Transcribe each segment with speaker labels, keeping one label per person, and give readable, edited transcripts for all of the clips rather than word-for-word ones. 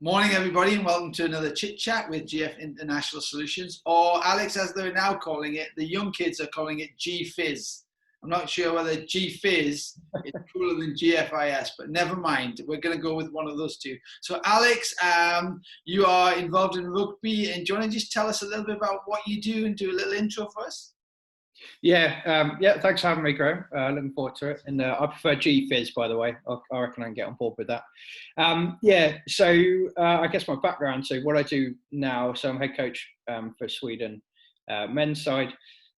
Speaker 1: Morning, everybody, and welcome to another Chit Chat with GF International Solutions, or Alex, as they're now calling it. The young kids are calling it GFIS. I'm not sure whether GFIS is cooler than GFIS, but never mind. We're going to go with one of those two. So, Alex, you are involved in rugby, and do you want to just tell us a little bit about what you do and do a little intro for us?
Speaker 2: Yeah. Thanks for having me, Graham. Looking forward to it. And I prefer GFIS, by the way. I reckon I can get on board with that. I guess my background. So what I do now, so I'm head coach for Sweden men's side.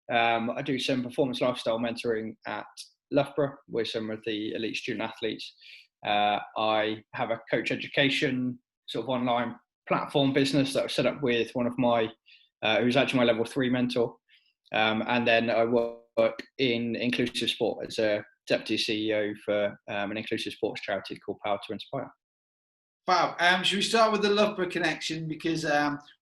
Speaker 2: I do some performance lifestyle mentoring at Loughborough with some of the elite student athletes. I have a coach education sort of online platform business that I've set up with one of my, who's actually my level 3 mentor. And then I work in inclusive sport as a deputy CEO for an inclusive sports charity called Power to Inspire.
Speaker 1: Fab. Should we start with the Loughborough connection? Because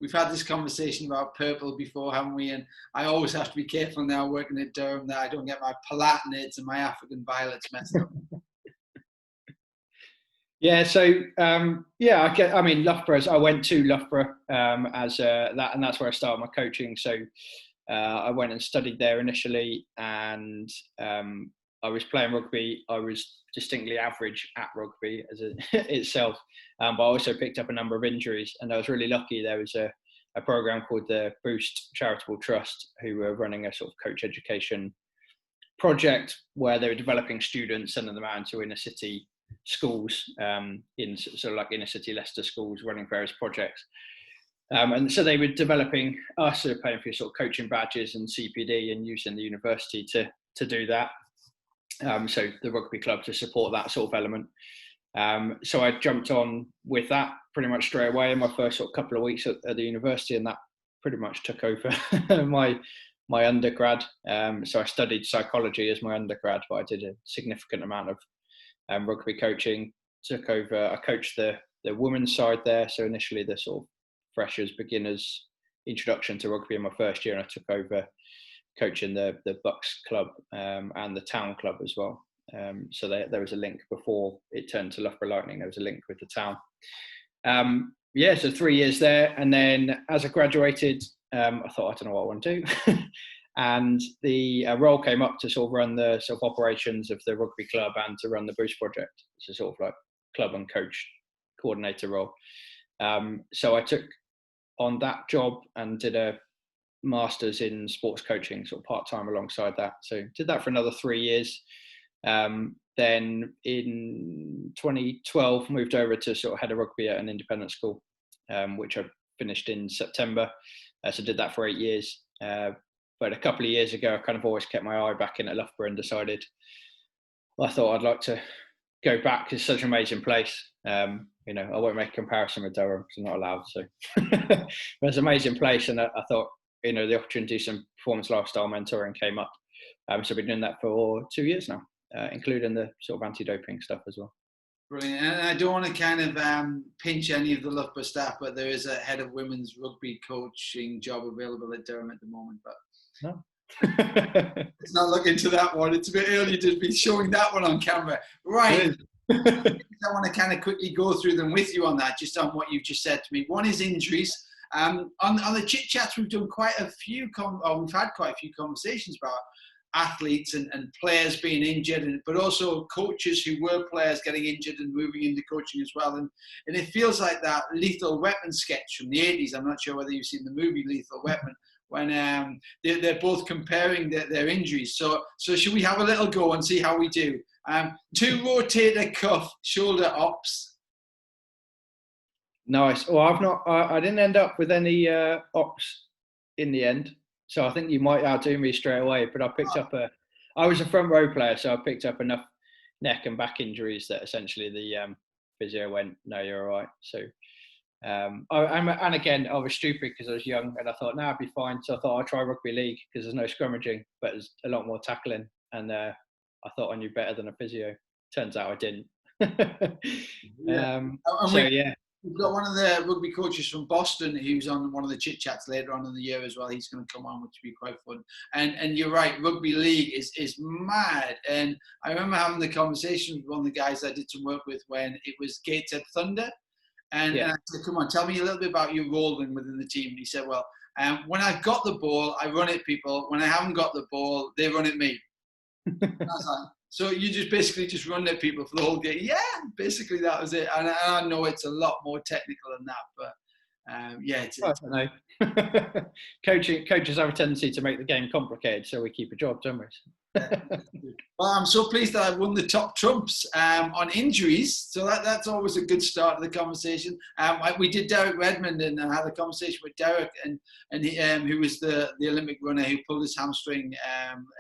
Speaker 1: we've had this conversation about purple before, haven't we? And I always have to be careful now working at Durham that I don't get my palatinids and my African violets messed up.
Speaker 2: Loughborough. I went to Loughborough and that's where I started my coaching. So I went and studied there initially, and I was playing rugby. I was distinctly average at rugby itself, but I also picked up a number of injuries, and I was really lucky. There was a program called the Boost Charitable Trust who were running a sort of coach education project where they were developing students, sending them out into inner city schools, in sort of like inner city Leicester schools, running various projects. And so they were developing us, so paying for sort of coaching badges and CPD, and using the university to do that. So the rugby club to support that sort of element. So I jumped on with that pretty much straight away in my first sort of couple of weeks at the university, and that pretty much took over my undergrad. So I studied psychology as my undergrad, but I did a significant amount of rugby coaching. Took over. I coached the women's side there. So initially the sort of freshers, beginners introduction to rugby in my first year, and I took over coaching the Bucks club and the town club as well. So there was a link before it turned to Loughborough Lightning. There was a link with the town. So 3 years there, and then as I graduated, I thought, I don't know what I want to do. And the role came up to sort of run the sort of operations of the rugby club and to run the Boost project. It's a sort of like club and coach coordinator role. So I took on that job and did a master's in sports coaching sort of part-time alongside that. So did that for another 3 years. Then in 2012 moved over to sort of head of rugby at an independent school, which I finished in September. So did that for 8 years. But a couple of years ago, I kind of always kept my eye back in at Loughborough and decided I thought I'd like to go back. It's such an amazing place. I won't make a comparison with Durham because I'm not allowed to. But it's an amazing place, and I thought, the opportunity to do some performance lifestyle mentoring came up. So I've been doing that for 2 years now, including the sort of anti-doping stuff as well.
Speaker 1: Brilliant. And I don't want to kind of pinch any of the Loughborough staff, but there is a head of women's rugby coaching job available at Durham at the moment. But
Speaker 2: no.
Speaker 1: Let's not look into that one. It's a bit early to be showing that one on camera. Right. I want to kind of quickly go through them with you on that, just on what you've just said to me. One is injuries. On the Chit Chats, we've done quite a few, we've had quite a few conversations about athletes and players being injured, but also coaches who were players getting injured and moving into coaching as well. And it feels like that Lethal Weapon sketch from the 80s. I'm not sure whether you've seen the movie Lethal Weapon, when they're both comparing their injuries. So should we have a little go and see how we do? 2 rotator cuff shoulder ops.
Speaker 2: Nice. Well, I didn't end up with any ops in the end. So I think you might outdo me straight away, but I was a front row player, so I picked up enough neck and back injuries that essentially the physio went, no, you're all right. So, and again, I was stupid because I was young and I thought, I'd be fine. So I thought I'd try rugby league because there's no scrummaging, but there's a lot more tackling. And I thought I knew better than a physio. Turns out I didn't.
Speaker 1: We've got one of the rugby coaches from Boston who's on one of the Chit Chats later on in the year as well. He's going to come on, which will be quite fun. And you're right, rugby league is mad. And I remember having the conversation with one of the guys I did some work with when it was Gateshead Thunder. And I said, come on, tell me a little bit about your role within the team. And he said, well, when I've got the ball, I run at people. When I haven't got the ball, they run at me. I was like, so you just basically just run at people for the whole game? Yeah, basically that was it. And I know it's a lot more technical than that, but yeah.
Speaker 2: I don't know. Coaches have a tendency to make the game complicated, so we keep a job, don't we?
Speaker 1: Well, I'm so pleased that I won the top trumps on injuries. So that's always a good start to the conversation. We did Derek Redmond, and I had a conversation with Derek, and he, who was the Olympic runner who pulled his hamstring.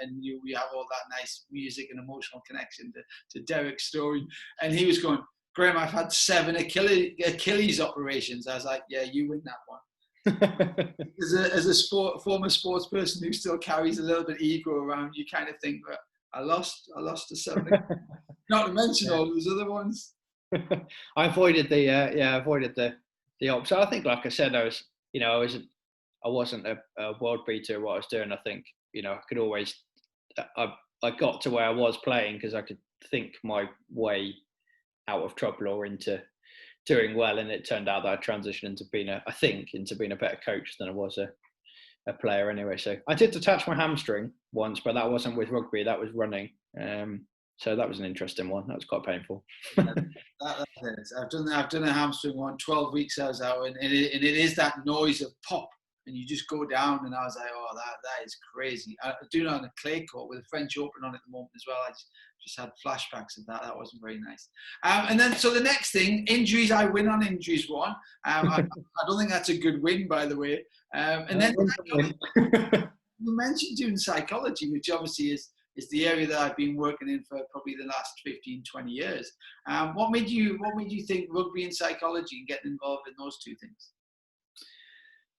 Speaker 1: And we have all that nice music and emotional connection to Derek's story. And he was going, Graham, I've had 7 Achilles operations. I was like, yeah, you win that one. as a former sports person who still carries a little bit of ego around, you kind of think, well, I lost to 7. Not to mention all those other ones.
Speaker 2: I avoided the op. So I think, like I said, I wasn't a world beater at what I was doing. I think, I could always, I got to where I was playing because I could think my way out of trouble or into doing well, and it turned out that I transitioned into being a better coach than I was a player anyway. So I did detach my hamstring once, but that wasn't with rugby, that was running. So that was an interesting one. That was quite painful.
Speaker 1: That is. I've done a hamstring one, 12 weeks I was out, and it is that noise of pop, and you just go down, and I was like, oh, that is crazy. I do it on a clay court with a French Open on at the moment as well. I just had flashbacks of that. That wasn't very nice. And then, so the next thing, injuries. I win on injuries one. I don't think that's a good win, by the way. And then you mentioned doing psychology, which obviously is the area that I've been working in for probably the last 15, 20 years. What made you think rugby and psychology and getting involved in those two things?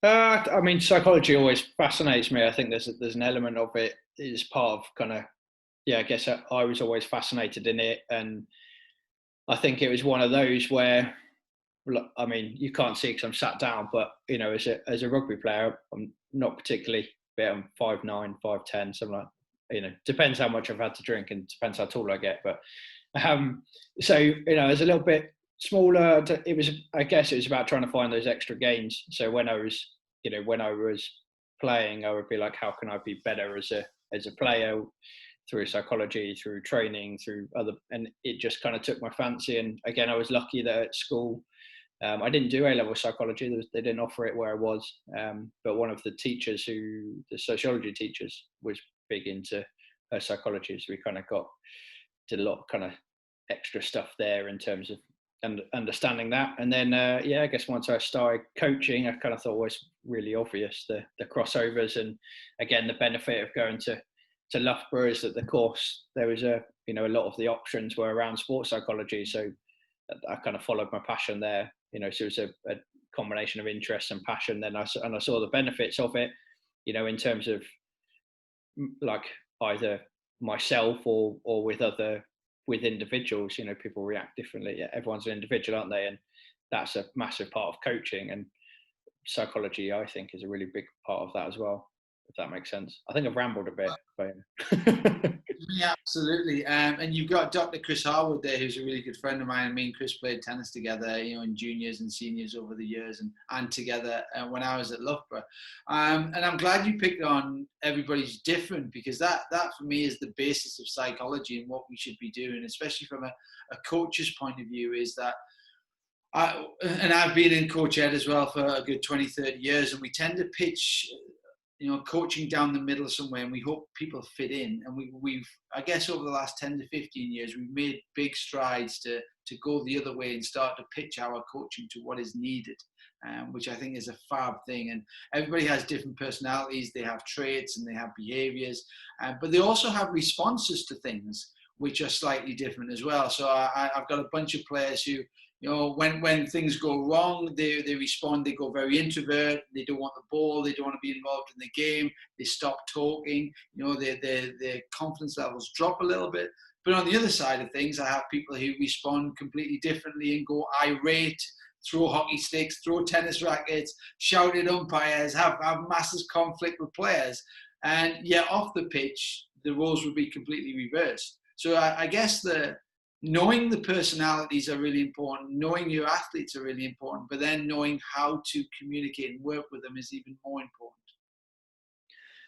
Speaker 2: I mean, psychology always fascinates me. I think there's an element of it is part of kind of, I guess I was always fascinated in it. And I think it was one of those where, I mean, you can't see because I'm sat down, but, as a rugby player, I'm not particularly big. I'm 5'9", 5'10", something like, depends how much I've had to drink and depends how tall I get. But so, it's a little bit smaller. I guess it was about trying to find those extra gains. So when I was playing, I would be like, how can I be better as a player through psychology, through training, through other, and it just kind of took my fancy. And again, I was lucky that at school, I didn't do A-level psychology. They didn't offer it where I was. But one of the teachers the sociology teachers was big into psychology. So we kind of did a lot of kind of extra stuff there in terms of understanding that. And then, I guess once I started coaching, I kind of thought it was really obvious, the crossovers. And again, the benefit of going to Loughborough is that the course, there was a lot of the options were around sports psychology. So I kind of followed my passion there, so it was a combination of interest and passion. Then I saw the benefits of it, in terms of like either myself or with individuals. People react differently. Everyone's an individual, aren't they? And that's a massive part of coaching, and psychology, I think, is a really big part of that as well, if that makes sense. I think I've rambled a bit. But
Speaker 1: Yeah, absolutely. And you've got Dr. Chris Harwood there, who's a really good friend of mine. Me and Chris played tennis together, in juniors and seniors over the years, and together when I was at Loughborough. And I'm glad you picked on everybody's different, because that for me is the basis of psychology and what we should be doing, especially from a coach's point of view, is that I've been in coach ed as well for a good 20, 30 years, and we tend to pitch coaching down the middle somewhere, and we hope people fit in. And we've, I guess, over the last 10 to 15 years, we've made big strides to go the other way and start to pitch our coaching to what is needed, which I think is a fab thing. And everybody has different personalities, they have traits and they have behaviors, but they also have responses to things which are slightly different as well. So I've got a bunch of players who, when things go wrong, they respond, they go very introvert, they don't want the ball, they don't want to be involved in the game, they stop talking, their confidence levels drop a little bit. But on the other side of things, I have people who respond completely differently and go irate, throw hockey sticks, throw tennis rackets, shout at umpires, have massive conflict with players. And yet off the pitch, the roles would be completely reversed. So I guess the knowing the personalities are really important, knowing your athletes are really important, but then knowing how to communicate and work with them is even more important.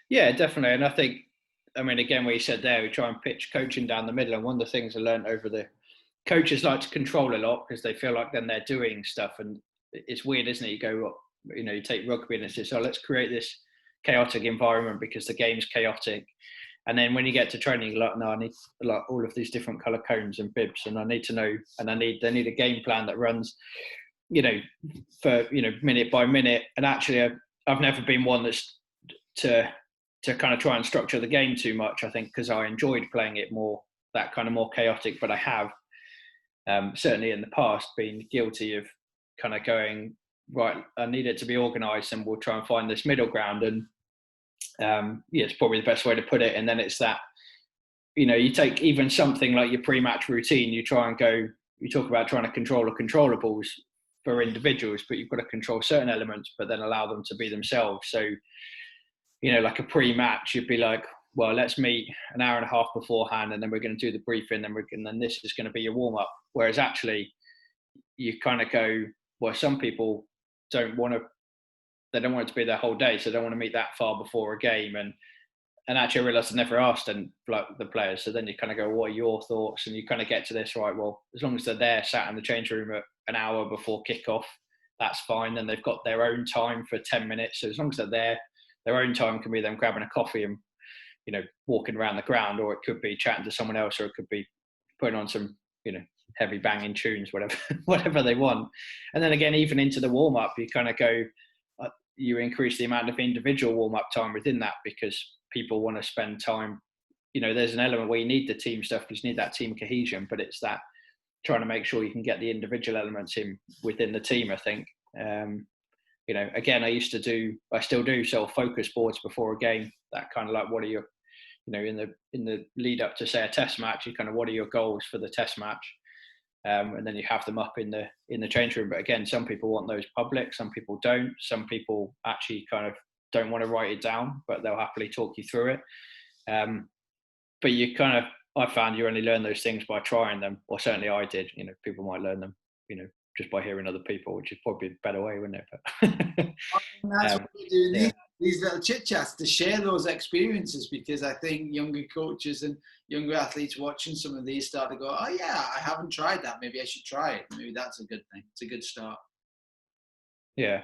Speaker 2: Yeah, definitely. And I think, I mean, again, what you said there, we try and pitch coaching down the middle. And one of the things I learned over the coaches like to control a lot because they feel like then they're doing stuff. And it's weird, isn't it? You go, you know, you take rugby and it's just, oh, let's create this chaotic environment because the game's chaotic. And then when you get to training, you're like, no, I need like all of these different color cones and bibs, and I need to know, and they need a game plan that runs, you know, for, you know, minute by minute. And actually, I've never been one that's to kind of try and structure the game too much, I think, because I enjoyed playing it more, that kind of more chaotic, but I have certainly in the past been guilty of kind of going, right, I need it to be organised and we'll try and find this middle ground. And yeah, it's probably the best way to put it. And then it's that, you know, you take even something like your pre-match routine, you try and go, you talk about trying to control the controllables for individuals, but you've got to control certain elements, but then allow them to be themselves. So, you know, like a pre-match, you'd be like, well, let's meet an hour and a half beforehand, and then we're going to do the briefing, and then this is going to be your warm-up. Whereas actually, you kind of go, well, some people don't want to it to be their whole day, so they don't want to meet that far before a game. And actually, I realised I never asked them, like, the players. So then you kind of go, what are your thoughts? And you kind of get to this, right? Well, as long as they're there, sat in the change room at an hour before kickoff, that's fine. Then they've got their own time for 10 minutes. So as long as they're there, their own time can be them grabbing a coffee and, you know, walking around the ground, or it could be chatting to someone else, or it could be putting on some, you know, heavy banging tunes, whatever, whatever they want. And then again, even into the warm up, you kind of go, you increase the amount of individual warm up time within that, because people want to spend time. You know, there's an element where you need the team stuff because you need that team cohesion, but it's that trying to make sure you can get the individual elements in within the team, I think. You know, again, I still do self-focus boards before a game. That kind of like, what are your, you know, in the lead up to, say, a test match, you kind of, what are your goals for the test match? And then you have them up in the change room. But again, some people want those public, some people don't. Some people actually kind of don't want to write it down, but they'll happily talk you through it. But you kind of, I found you only learn those things by trying them, or certainly I did. You know, people might learn them, you know, just by hearing other people, which is probably a better way, wouldn't it? But
Speaker 1: that's what we do. Yeah. These little chit chats to share those experiences, because I think younger coaches and younger athletes watching some of these start to go, oh yeah, I haven't tried that. Maybe I should try it. Maybe that's a good thing. It's a good start.
Speaker 2: Yeah.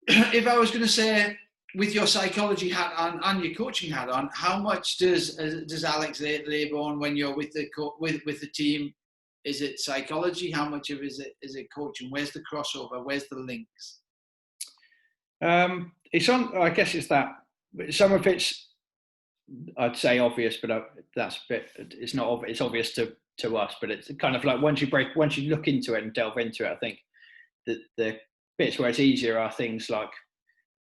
Speaker 1: If I was going to say, with your psychology hat on and your coaching hat on, how much does Alex Laybourne, when you're with the team, is it psychology? How much of it is it coaching? Where's the crossover? Where's the links?
Speaker 2: It's on. I guess it's that. Some of it's, I'd say, obvious, but that's a bit. It's not. It's obvious to us, but it's kind of like once you look into it and delve into it, I think the bits where it's easier are things like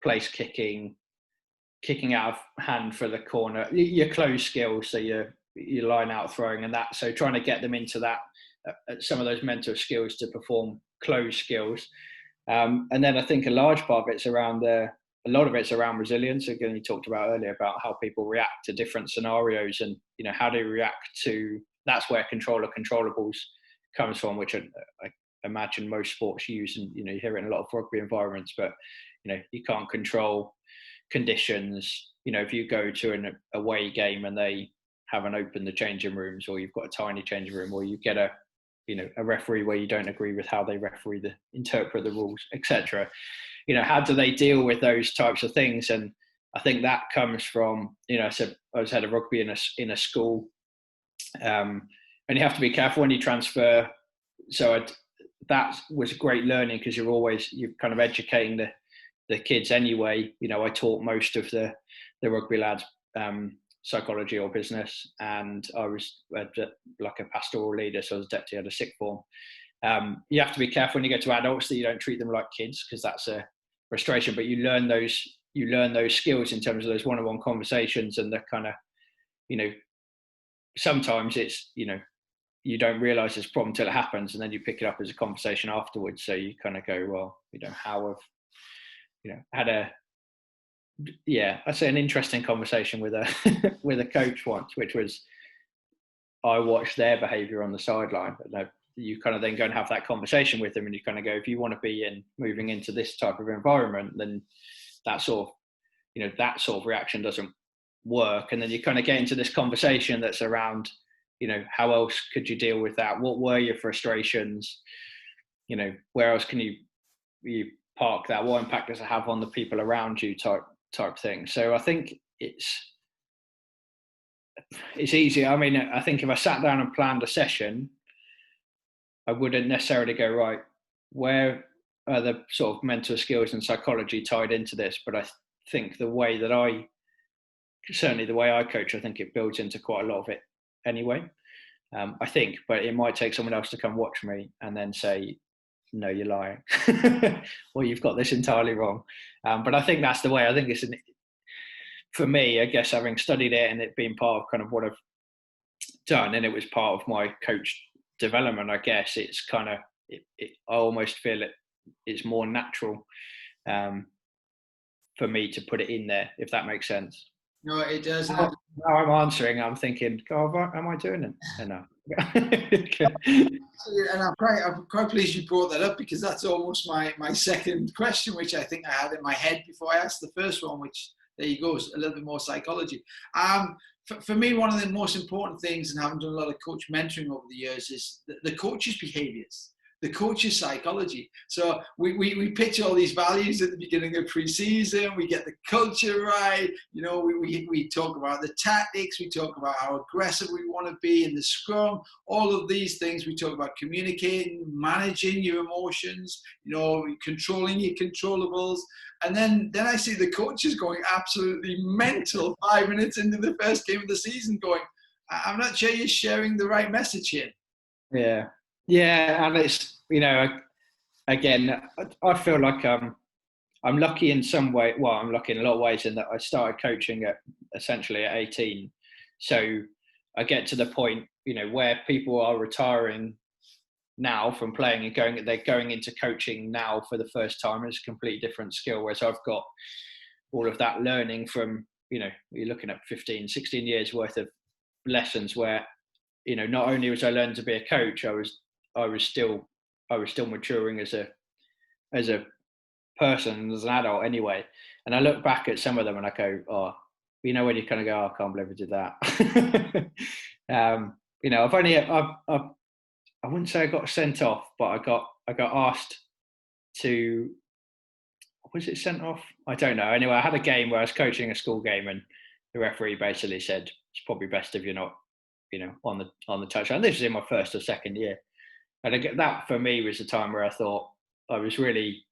Speaker 2: place kicking out of hand for the corner, your close skills, so your line out throwing and that. So trying to get them into that, some of those mental skills to perform close skills. And then I think a large part of it's around a lot of it's around resilience. Again, you talked about earlier about how people react to different scenarios, and, you know, how they react to, that's where controllables comes from, which I imagine most sports use, and, you know, you hear it in a lot of rugby environments, but, you know, you can't control conditions. You know, if you go to an away game and they haven't opened the changing rooms, or you've got a tiny changing room, or you get a referee where you don't agree with how they interpret the rules, etc. You know, how do they deal with those types of things? And I think that comes from, you know, I was head of rugby in a school, and you have to be careful when you transfer. So that was great learning, because you're kind of educating the kids anyway. You know, I taught most of the rugby lads psychology or business, and I was like a pastoral leader, so I was deputy head of sixth form. You have to be careful when you get to adults that you don't treat them like kids, because that's a frustration. But you learn those skills in terms of those one-on-one conversations, and the kind of, you know, sometimes it's, you know, you don't realize this problem until it happens, and then you pick it up as a conversation afterwards. So you kind of go, well, you know, how have, you know, I'd say an interesting conversation with a with a coach once, which was, I watch their behaviour on the sideline. But you kind of then go and have that conversation with them, and you kind of go, if you want to be moving into this type of environment, then that sort of reaction doesn't work. And then you kind of get into this conversation that's around, how else could you deal with that? What were your frustrations? Where else can you park that? What impact does it have on the people around you type thing? So I think it's easy. I mean, I think if I sat down and planned a session, I wouldn't necessarily go, right, where are the sort of mental skills and psychology tied into this? But I think the way I coach, I think it builds into quite a lot of it anyway. I think, but it might take someone else to come watch me and then say, no, you're lying. Or you've got this entirely wrong. But I think that's the way. I think for me, I guess, having studied it and it being part of kind of what I've done, and it was part of my coach development, I guess it's kind of, I almost feel it's more natural for me to put it in there, if that makes sense.
Speaker 1: No, it does.
Speaker 2: Now I'm answering, I'm thinking, God, am I doing it? No.
Speaker 1: And I'm quite pleased you brought that up, because that's almost my second question, which I think I had in my head before I asked the first one, which there you go, a little bit more psychology. For me, one of the most important things, and having done a lot of coach mentoring over the years, is the coach's behaviors, the coach's psychology. So we pitch all these values at the beginning of pre-season, we get the culture right, we talk about the tactics, we talk about how aggressive we want to be in the scrum, all of these things. We talk about communicating, managing your emotions, controlling your controllables. And then I see the coaches going absolutely mental 5 minutes into the first game of the season, going, I'm not sure you're sharing the right message here.
Speaker 2: Yeah, and it's, again, I feel like I'm lucky in some way. Well, I'm lucky in a lot of ways in that I started coaching essentially at 18. So I get to the point, where people are retiring now from playing and they're going into coaching now for the first time. It's a completely different skill, whereas I've got all of that learning from, you're looking at 15, 16 years worth of lessons where, not only was I learning to be a coach, I was still maturing as a person, as an adult anyway. And I look back at some of them and I go, oh, when you kind of go, oh, I can't believe I did that. I wouldn't say I got sent off, but I got asked to, was it sent off? I don't know. Anyway, I had a game where I was coaching a school game, and the referee basically said, it's probably best if you're not, on the touchline. This was in my first or second year. And that for me was the time where I thought I was really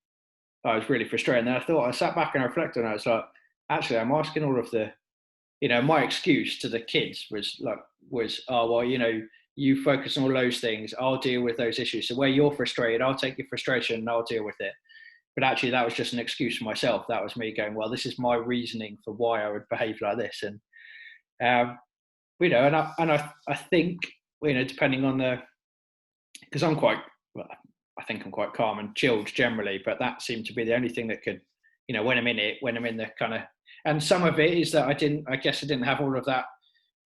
Speaker 2: frustrated. And then I sat back and reflected, and I was like, actually, I'm asking all of the, my excuse to the kids was, oh, well, you focus on all those things, I'll deal with those issues. So where you're frustrated, I'll take your frustration and I'll deal with it. But actually, that was just an excuse for myself. That was me going, well, this is my reasoning for why I would behave like this. And, I think, depending on because I think I'm quite calm and chilled generally, but that seemed to be the only thing that could, when I'm in the kind of, and some of it is that I didn't have all of that.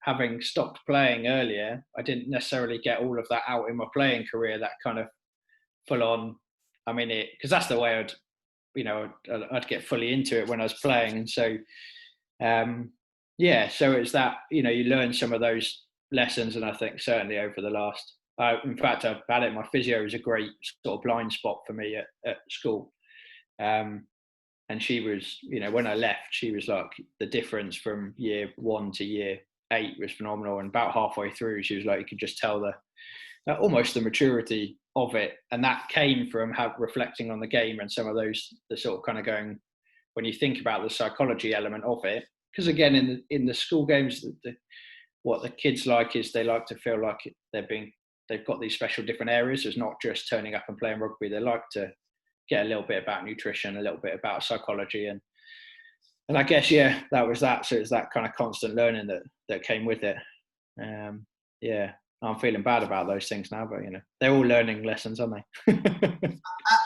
Speaker 2: Having stopped playing earlier, I didn't necessarily get all of that out in my playing career, that kind of full on, I'm in it, because that's the way I'd get fully into it when I was playing. And so, so it's that, you learn some of those lessons. And I think certainly over the last, in fact, I've had it, my physio was a great sort of blind spot for me at school. And she was, when I left, she was like, the difference from year 1 to year 8 was phenomenal. And about halfway through, she was like, you could just tell almost the maturity of it. And that came from reflecting on the game and some of those, the sort of kind of going, when you think about the psychology element of it, because again, in the school games, what the kids like is they like to feel like they've got these special different areas. It's not just turning up and playing rugby. They like to get a little bit about nutrition, a little bit about psychology. And I guess, that was that. So it's that kind of constant learning that came with it. I'm feeling bad about those things now, but they're all learning lessons, aren't they?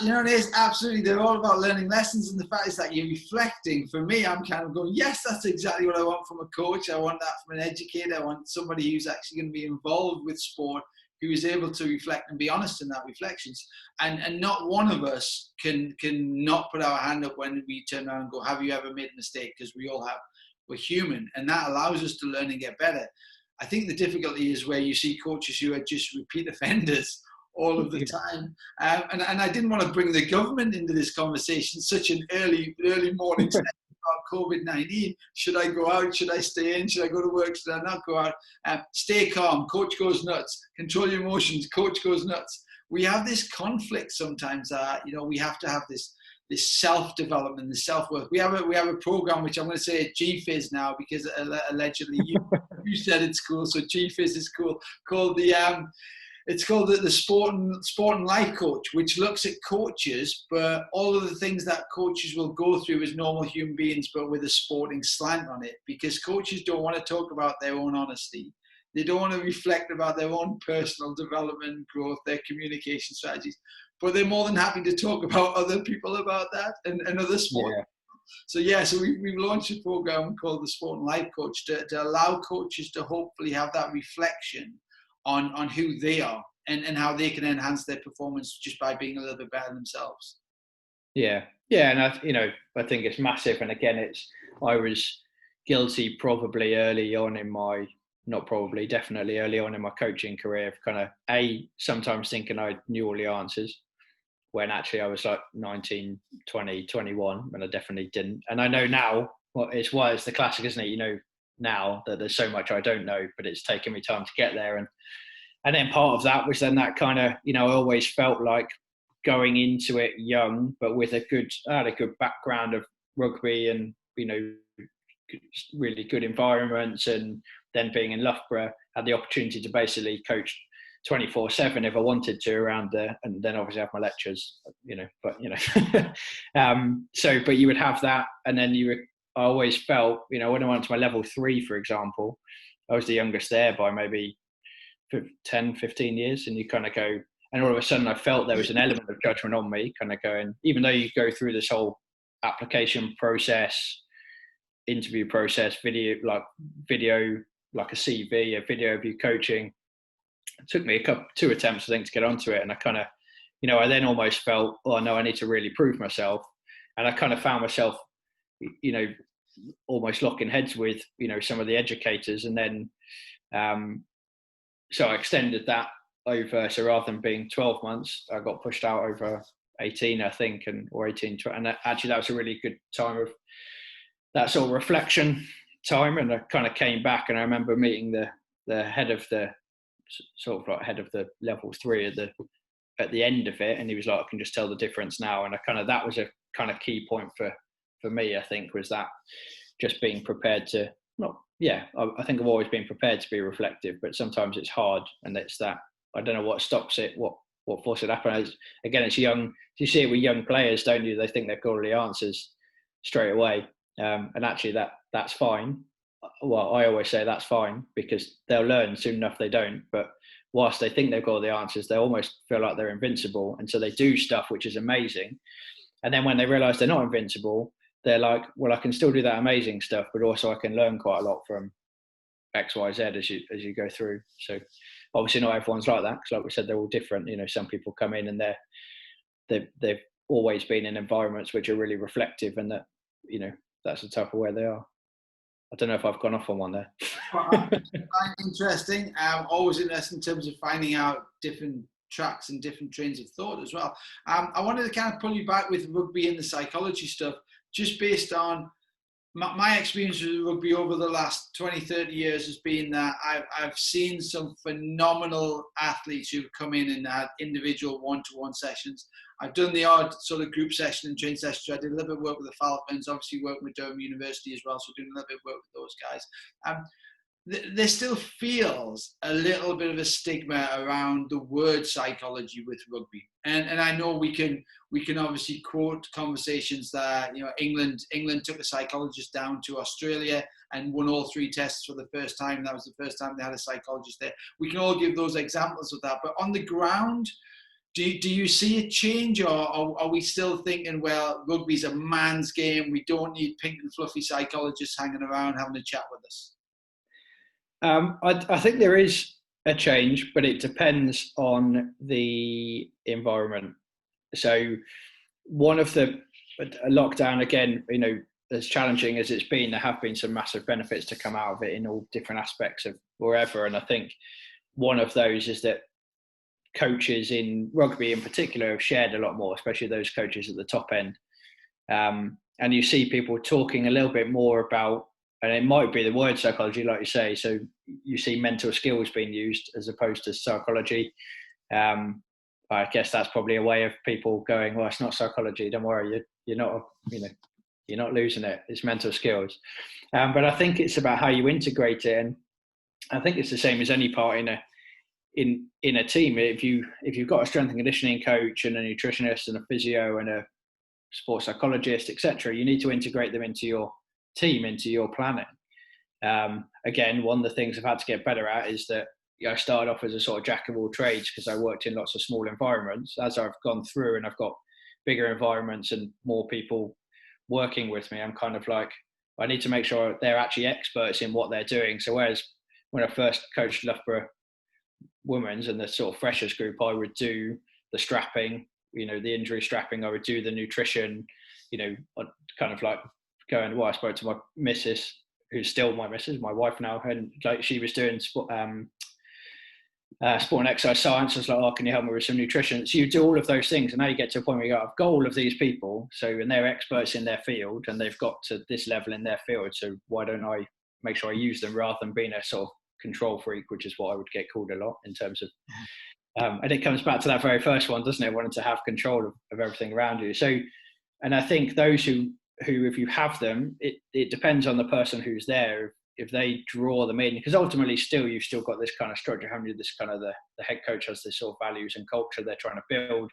Speaker 1: It is absolutely. They're all about learning lessons, and the fact is that you're reflecting. For me, I'm kind of going, yes, that's exactly what I want from a coach. I want that from an educator. I want somebody who's actually going to be involved with sport, who is able to reflect and be honest in that reflections. And not one of us can not put our hand up when we turn around and go, have you ever made a mistake? Because we all have. We're human, and that allows us to learn and get better. I think the difficulty is where you see coaches who are just repeat offenders all of the time. And I didn't want to bring the government into this conversation, such an early morning session about COVID-19. Should I go out? Should I stay in? Should I go to work? Should I not go out? Stay calm. Coach goes nuts. Control your emotions. Coach goes nuts. We have this conflict sometimes. We have to have this self-development, the self-worth. We have a program which I'm going to say GFIS now, because allegedly you said it's cool, so GFIS is cool. Called it's called the sport and life coach, which looks at coaches, but all of the things that coaches will go through as normal human beings, but with a sporting slant on it, because coaches don't want to talk about their own honesty. They don't want to reflect about their own personal development, growth, their communication strategies. But they're more than happy to talk about other people about that and other sports. Yeah. So we've launched a program called the Sport and Life Coach to allow coaches to hopefully have that reflection on who they are and how they can enhance their performance just by being a little bit better themselves.
Speaker 2: Yeah, and I think it's massive. And again, I was guilty definitely early on in my coaching career of kind of sometimes thinking I knew all the answers, when actually I was like 19, 20, 21, and I definitely didn't. And I know now, it's the classic, isn't it? Now that there's so much I don't know, but it's taken me time to get there. And then part of that was then that kind of, I always felt like going into it young, but with I had a good background of rugby and, really good environments, and then being in Loughborough, had the opportunity to basically coach 24/7 if I wanted to around there, and then obviously have my lectures, but but you would have that, and then I always felt, when I went to my level 3, for example, I was the youngest there by maybe 10, 15 years, and you kind of go, and all of a sudden I felt there was an element of judgment on me, kind of going, even though you go through this whole application process, interview process, video, like a CV, a video of you coaching. It took me 2 attempts, I think, to get onto it. And I kind of, I then almost felt, oh no, I need to really prove myself. And I kind of found myself, almost locking heads with, some of the educators. And then, so I extended that over. So rather than being 12 months, I got pushed out over 18, I think, or 18. And actually that was a really good time of that sort of reflection time. And I kind of came back, and I remember meeting the head of the head of the level 3 at the end of it, and he was like, I can just tell the difference now. And that was a kind of key point for me, I think, was that just being prepared to I think I've always been prepared to be reflective, but sometimes it's hard, and it's that I don't know what stops it, what forces it happen. Again, it's young. You see it with young players, don't you? They think they've got all the answers straight away, and actually that's fine. Well, I always say that's fine, because they'll learn soon enough they don't. But whilst they think they've got all the answers, they almost feel like they're invincible. And so they do stuff which is amazing. And then when they realize they're not invincible, they're like, well, I can still do that amazing stuff, but also I can learn quite a lot from X, Y, Z as you go through. So obviously not everyone's like that, because like we said, they're all different. Some people come in and they've always been in environments which are really reflective, and that, that's the type of where they are. I don't know if I've gone off on one there.
Speaker 1: Interesting. Always interesting in terms of finding out different tracks and different trains of thought as well. I wanted to kind of pull you back with rugby and the psychology stuff, just based on my experience with rugby over the last 20, 30 years has been that I've seen some phenomenal athletes who've come in and had individual one-to-one sessions. I've done the odd sort of group session and train session. So I did a little bit of work with the Falcons, obviously working with Loughborough University as well, so doing a little bit of work with those guys. there still feels a little bit of a stigma around the word psychology with rugby, and I know we can obviously quote conversations that England took a psychologist down to Australia and won all 3 tests for the first time. That was the first time they had a psychologist there. We can all give those examples of that, but on the ground, do you see a change, or are we still thinking, well, rugby's a man's game, we don't need pink and fluffy psychologists hanging around having a chat with us?
Speaker 2: I think there is a change, but it depends on the environment. So one of the lockdown, again, as challenging as it's been, there have been some massive benefits to come out of it in all different aspects of wherever. And I think one of those is that coaches in rugby in particular have shared a lot more, especially those coaches at the top end. And you see people talking a little bit more about, and it might be the word psychology, like you say. So you see mental skills being used as opposed to psychology. I guess that's probably a way of people going, well, it's not psychology. Don't worry, you're not, you're not losing it. It's mental skills. But I think it's about how you integrate it, and I think it's the same as any part in a team. If you've got a strength and conditioning coach and a nutritionist and a physio and a sports psychologist, etc., you need to integrate them into your team, into your planning. Again, one of the things I've had to get better at is that I started off as a sort of jack of all trades because I worked in lots of small environments. As I've gone through and I've got bigger environments and more people working with me, I'm kind of like, I need to make sure they're actually experts in what they're doing. So whereas when I first coached Loughborough Women's and the sort of freshers group, I would do the strapping, the injury strapping, I would do the nutrition, kind of like going, well, I spoke to my missus, who's still my missus, my wife now, and like she was doing sport and exercise science. I was like, oh, can you help me with some nutrition? So you do all of those things, and now you get to a point where you go, I've got all of these people, and they're experts in their field, and they've got to this level in their field, so why don't I make sure I use them rather than being a sort of control freak, which is what I would get called a lot in terms of, and it comes back to that very first one, doesn't it? Wanting to have control of everything around you. So, and I think those who if you have them, it depends on the person who's there, if they draw them in, because ultimately you've still got this kind of structure, haven't you? This kind of the head coach has this sort of values and culture they're trying to build.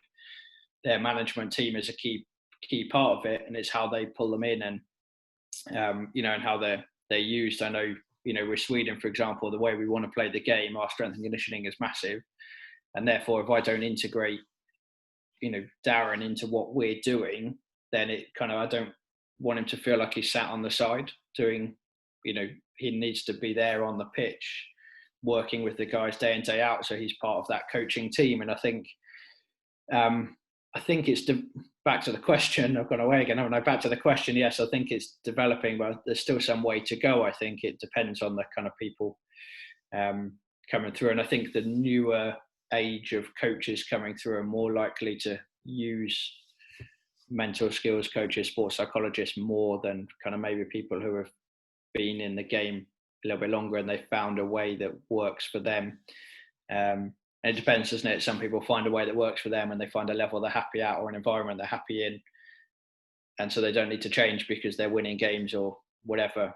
Speaker 2: Their management team is a key part of it, and it's how they pull them in and and how they're used. I know, with Sweden, for example, the way we want to play the game, our strength and conditioning is massive, and therefore if I don't integrate Darren into what we're doing, then I don't want him to feel like he's sat on the side doing, he needs to be there on the pitch working with the guys day in, day out, so he's part of that coaching team. And I think it's back to the question. I've gone away again, haven't I? Back to the question. Yes, I think it's developing, but there's still some way to go. I think it depends on the kind of people coming through, and I think the newer age of coaches coming through are more likely to use mental skills coaches, sports psychologists, more than kind of maybe people who have been in the game a little bit longer and they've found a way that works for them. It depends, doesn't it? Some people find a way that works for them and they find a level they're happy at or an environment they're happy in, and so they don't need to change because they're winning games or whatever.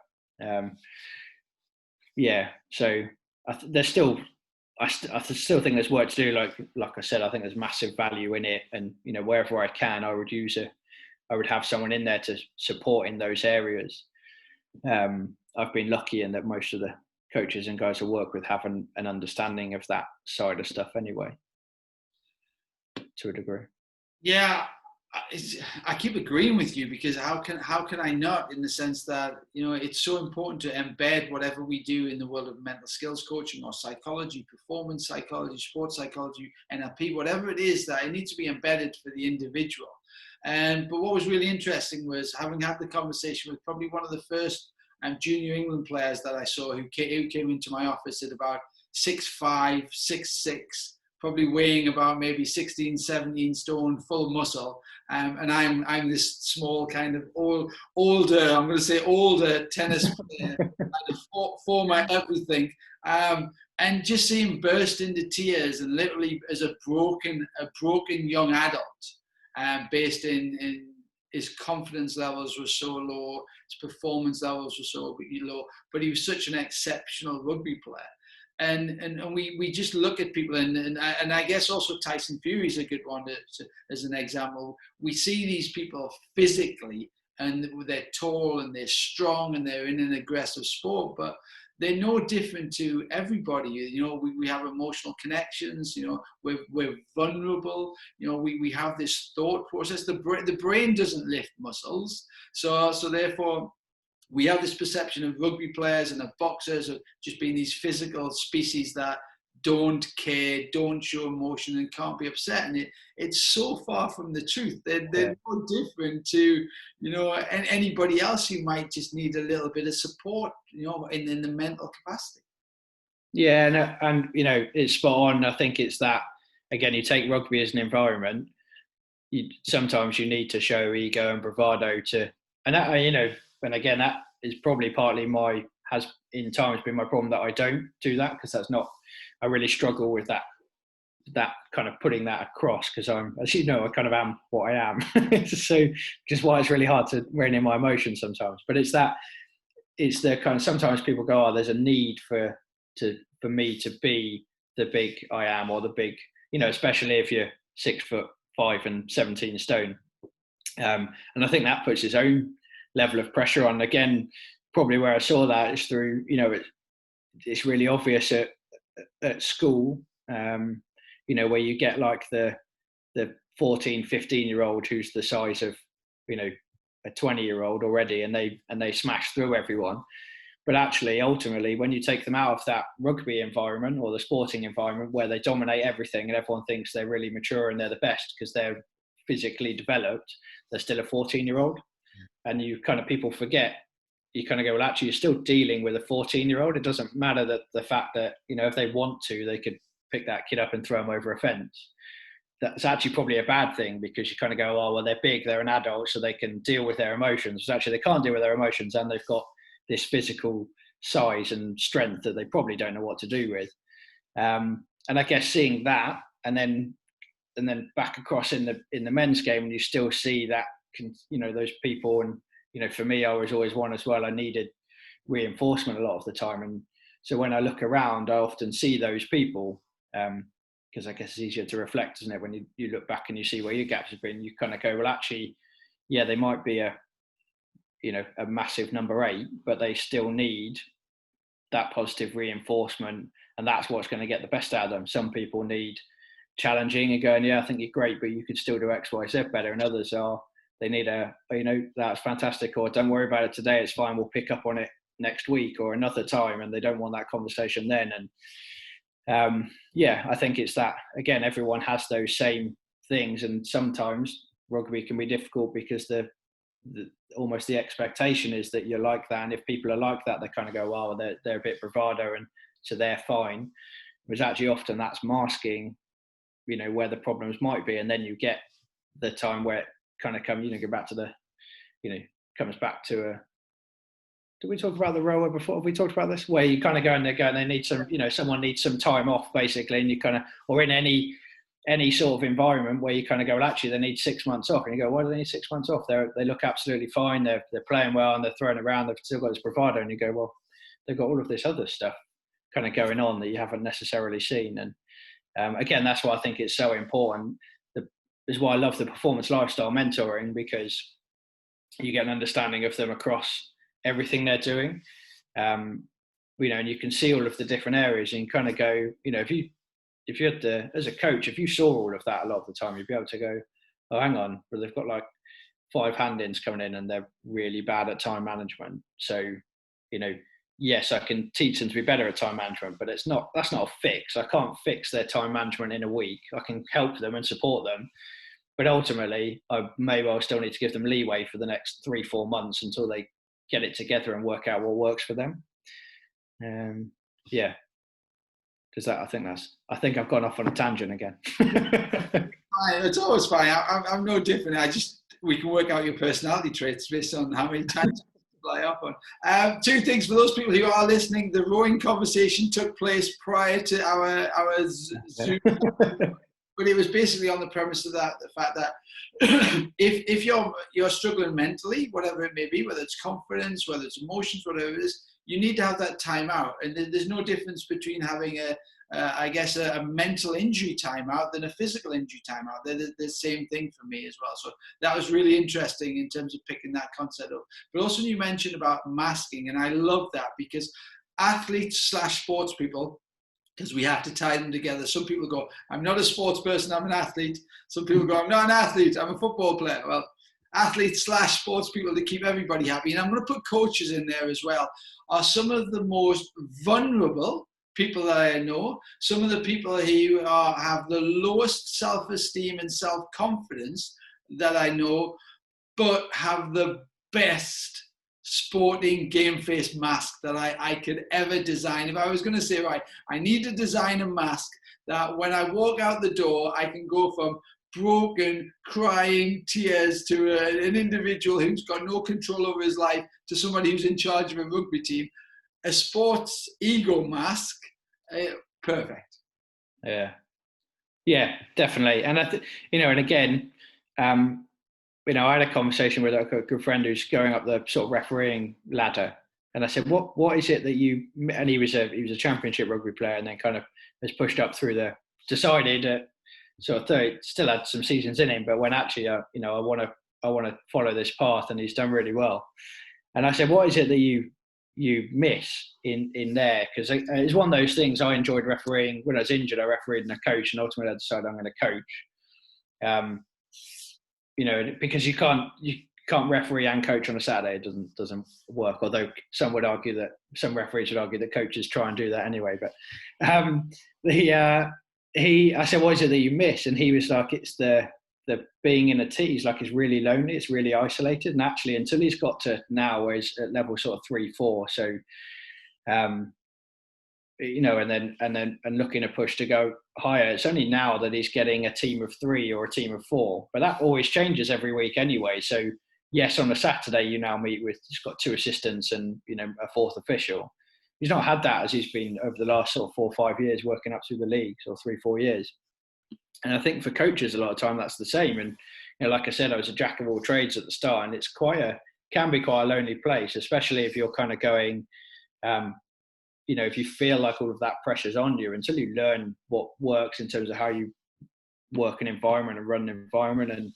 Speaker 2: So I still think there's work to do. Like I said, I think there's massive value in it, and wherever I can, I would have someone in there to support in those areas. I've been lucky in that most of the coaches and guys I work with have an understanding of that side of stuff anyway, to a degree.
Speaker 1: Yeah, I keep agreeing with you, because how can I not, in the sense that it's so important to embed whatever we do in the world of mental skills coaching or psychology, performance psychology, sports psychology, NLP, whatever it is, that it needs to be embedded for the individual. But what was really interesting was having had the conversation with probably one of the first junior England players that I saw, who came into my office at about 6'5", 6'6", probably weighing about maybe 16, 17 stone, full muscle. And I'm this small kind of older tennis player, kind of former everything. And just see him burst into tears, and literally as a broken young adult, based in his confidence levels were so low, his performance levels were so low, but he was such an exceptional rugby player. And we just look at people, and I guess also Tyson Fury is a good one as an example. We see these people physically, and they're tall and they're strong and they're in an aggressive sport, but they're no different to everybody. You know, we have emotional connections. You know, we're vulnerable. You know, we have this thought process. The brain doesn't lift muscles, so therefore, we have this perception of rugby players and of boxers of just being these physical species that don't care, don't show emotion, and can't be upset. And it's so far from the truth. They're no different to, you know, anybody else who might just need a little bit of support, you know, in the mental capacity.
Speaker 2: Yeah, and you know, it's spot on. I think it's that, again, you take rugby as an environment, sometimes you need to show ego and bravado to, and that, you know, and again, that is probably partly has in times been my problem, that I don't do that, because that's not, I really struggle with that kind of putting that across, because I'm, as you know, I kind of am what I am. So just why it's really hard to rein in my emotions sometimes. But it's the kind of, sometimes people go, oh, there's a need for me to be the big I am, or the big, you know, especially if you're 6'5" and 17 stone. And I think that puts its own level of pressure on. Again, probably where I saw that is through, you know, it's really obvious at school, you know, where you get like the 14, 15-year-old who's the size of, you know, a 20-year-old already, and they smash through everyone. But actually, ultimately, when you take them out of that rugby environment or the sporting environment where they dominate everything and everyone thinks they're really mature and they're the best because they're physically developed, they're still a 14-year-old. And you kind of, people forget, you kind of go, well, actually, you're still dealing with a 14-year-old. It doesn't matter that the fact that, you know, if they want to, they could pick that kid up and throw him over a fence. That's actually probably a bad thing, because you kind of go, oh, well, they're big, they're an adult, so they can deal with their emotions. But actually, they can't deal with their emotions, and they've got this physical size and strength that they probably don't know what to do with. And I guess seeing that, and then back across in the men's game, and you still see that, you know, those people. And, you know, for me, I was always one as well. I needed reinforcement a lot of the time. And so when I look around, I often see those people, because I guess it's easier to reflect, isn't it? When you look back and you see where your gaps have been, you kind of go, well, actually, yeah, they might be a massive number 8, but they still need that positive reinforcement. And that's what's going to get the best out of them. Some people need challenging and going, yeah, I think you're great, but you could still do X, Y, Z better. And others they need that's fantastic, or don't worry about it today, it's fine, we'll pick up on it next week or another time. And they don't want that conversation then. And I think it's that, again, everyone has those same things. And sometimes rugby can be difficult because almost the expectation is that you're like that. And if people are like that, they kind of go, oh, they're a bit bravado, and so they're fine. Whereas actually often that's masking, you know, where the problems might be. And then you get the time where it kind of comes, you know, go back to the, you know, comes back to did we talk about the rower before? Have we talked about this? Where you kind of go and they need some, you know, someone needs some time off basically, and you kind of, or in any sort of environment where you kind of go, well, actually they need 6 months off, and you go, why do they need 6 months off? They look absolutely fine. They're playing well and they're throwing around. They've still got this bravado, and you go, well, they've got all of this other stuff kind of going on that you haven't necessarily seen. And again, that's why I think it's so important. Is why I love the performance lifestyle mentoring, because you get an understanding of them across everything they're doing. You know, and you can see all of the different areas, and you kind of go, you know, if you had as a coach, if you saw all of that a lot of the time, you'd be able to go, oh, hang on, but they've got like 5 hand-ins coming in and they're really bad at time management. So, you know, yes, I can teach them to be better at time management, but that's not a fix. I can't fix their time management in a week. I can help them and support them, but ultimately I may well still need to give them leeway for the next 3-4 months until they get it together and work out what works for them. Because that, I think I've gone off on a tangent again.
Speaker 1: It's always fine. I'm no different. We can work out your personality traits based on how many tangents you fly up on. 2 things for those people who are listening. The rowing conversation took place prior to our Zoom. But it was basically on the premise of that, the fact that if you're struggling mentally, whatever it may be, whether it's confidence, whether it's emotions, whatever it is, you need to have that time out. And there's no difference between having a mental injury timeout than a physical injury timeout. They're the same thing for me as well. So that was really interesting in terms of picking that concept up. But also you mentioned about masking, and I love that because athletes / sports people, because we have to tie them together. Some people go, I'm not a sports person, I'm an athlete. Some people go, I'm not an athlete, I'm a football player. Well, athletes / sports people to keep everybody happy. And I'm going to put coaches in there as well, are some of the most vulnerable people that I know, some of the people who have the lowest self-esteem and self-confidence that I know, but have the best sporting game face mask that I could ever design. If I was going to say, right, I need to design a mask that when I walk out the door, I can go from broken, crying, tears to an individual who's got no control over his life to somebody who's in charge of a rugby team. A sports ego mask, perfect.
Speaker 2: Yeah, definitely. And and again, I had a conversation with a good friend who's going up the sort of refereeing ladder, and I said, "What is it that you?" And he was a championship rugby player, and then kind of has pushed up through decided at sort of 30, still had some seasons in him, but when actually, I want to follow this path, and he's done really well. And I said, "What is it that you miss in there?" Because it's one of those things. I enjoyed refereeing when I was injured. I refereed and I coached, and ultimately I decided I'm going to coach. Because you can't referee and coach on a Saturday. It doesn't work. Although some referees would argue that coaches try and do that anyway. But I said, "What is it that you miss?" And he was like, "It's the being in a team." He's like, "It's really lonely. It's really isolated." And actually, until he's got to now, where he's at level sort of 3-4, so. And looking to push to go higher. It's only now that he's getting a team of 3 or a team of 4, but that always changes every week anyway. So yes, on a Saturday you now meet with, he's got 2 assistants and a 4th official. He's not had that as he's been over the last sort of 4 or 5 years working up through the leagues, or 3-4 years. And I think for coaches a lot of time that's the same. And like I said, I was a jack of all trades at the start, and it's can be quite a lonely place, especially if you're kind of going. If you feel like all of that pressure's on you, until you learn what works in terms of how you work an environment and run an environment. And,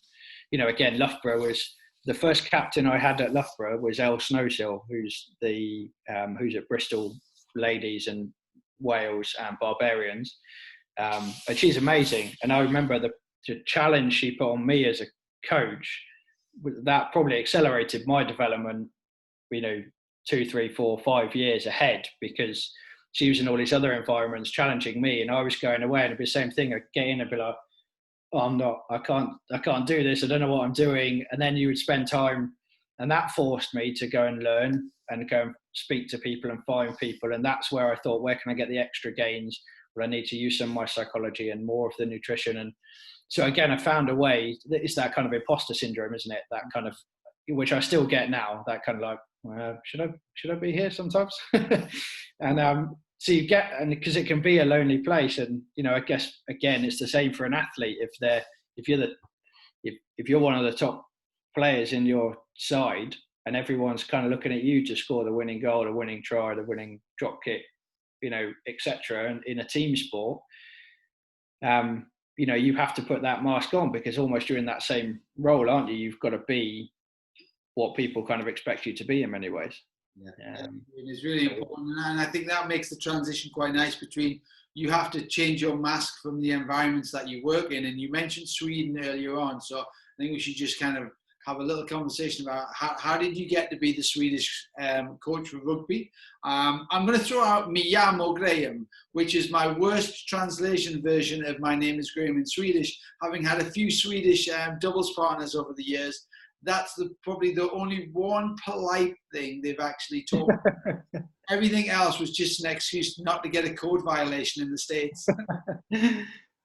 Speaker 2: again, Loughborough was the first captain I had at Loughborough was Elle Snowsill, who's at Bristol Ladies and Wales and Barbarians. And she's amazing. And I remember the challenge she put on me as a coach, that probably accelerated my development, 2, 3, 4, 5 years ahead, because she was in all these other environments challenging me, and I was going away, and it'd be the same thing. I'd get in and be like, "Oh, I can't do this. I don't know what I'm doing." And then you would spend time, and that forced me to go and learn and go and speak to people and find people. And that's where I thought, where can I get the extra gains? Well, I need to use some of my psychology and more of the nutrition. And so again, I found a way. It's that kind of imposter syndrome, isn't it? That kind of, which I still get now, that kind of like, should I be here sometimes? And so you get, and because it can be a lonely place, and I guess again it's the same for an athlete. If you're one of the top players in your side, and everyone's kind of looking at you to score the winning goal, the winning try, the winning drop kick, etc. And in a team sport, you have to put that mask on, because almost you're in that same role, aren't you? You've got to be what people kind of expect you to be in many ways.
Speaker 1: It's really important, and I think that makes the transition quite nice between, you have to change your mask from the environments that you work in. And you mentioned Sweden earlier on, so I think we should just kind of have a little conversation about how did you get to be the Swedish coach for rugby. I'm going to throw out Mia Mo Graham, which is my worst translation version of my name is Graham in Swedish, having had a few Swedish doubles partners over the years. That's probably the only one polite thing they've actually taught me. Everything else was just an excuse not to get a code violation in the States.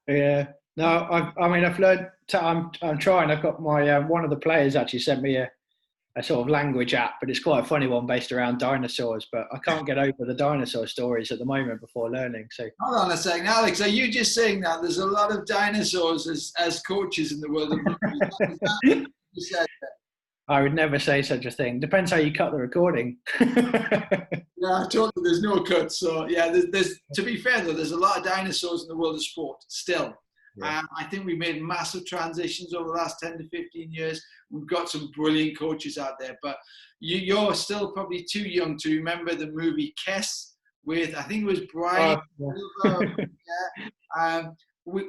Speaker 2: Yeah. No, I've learned. I'm trying. I've got my one of the players actually sent me a sort of language app, but it's quite a funny one based around dinosaurs. But I can't get over the dinosaur stories at the moment before learning. So
Speaker 1: hold on a second, Alex. Are you just saying that there's a lot of dinosaurs as coaches in the world of rugby? Is that what you said there?
Speaker 2: I would never say such a thing. Depends how you cut the recording.
Speaker 1: Yeah, I told you there's no cuts. So yeah, there's to be fair though, there's a lot of dinosaurs in the world of sport still.
Speaker 2: Yeah.
Speaker 1: I think we've made massive transitions over the last 10 to 15 years. We've got some brilliant coaches out there, but you're still probably too young to remember the movie Kess with, I think it was Brian. Yeah.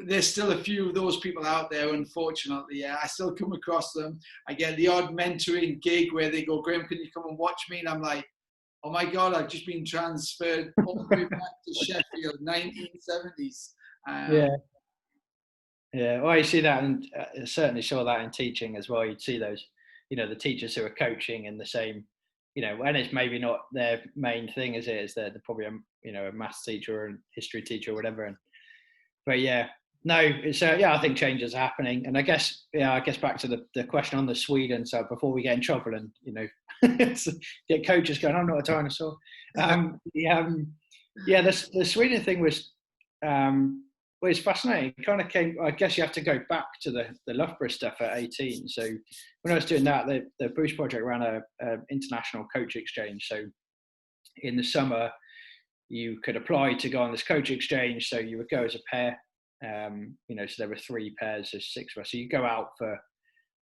Speaker 1: There's still a few of those people out there, unfortunately. Yeah, I still come across them. I get the odd mentoring gig where they go, Graham, can you come and watch me? And I'm like, oh my God, I've just been transferred all the way back to Sheffield, 1970s.
Speaker 2: Yeah. Yeah, well, you see that, and certainly saw that in teaching as well. You'd see those, the teachers who are coaching in the same, and it's maybe not their main thing, is it? Is they're probably a maths teacher or a history teacher or whatever. But yeah, no, it's I think changes are happening, and I guess back to the question on the Sweden. So before we get in trouble and get coaches going, I'm not a dinosaur. The Sweden thing was. Well, it's fascinating. It kind of came, I guess you have to go back to the Loughborough stuff at 18. So when I was doing that, the Boost Project ran a international coach exchange. So in the summer, you could apply to go on this coach exchange. So you would go as a pair, so there were 3 pairs, there's 6 of us. So you go out for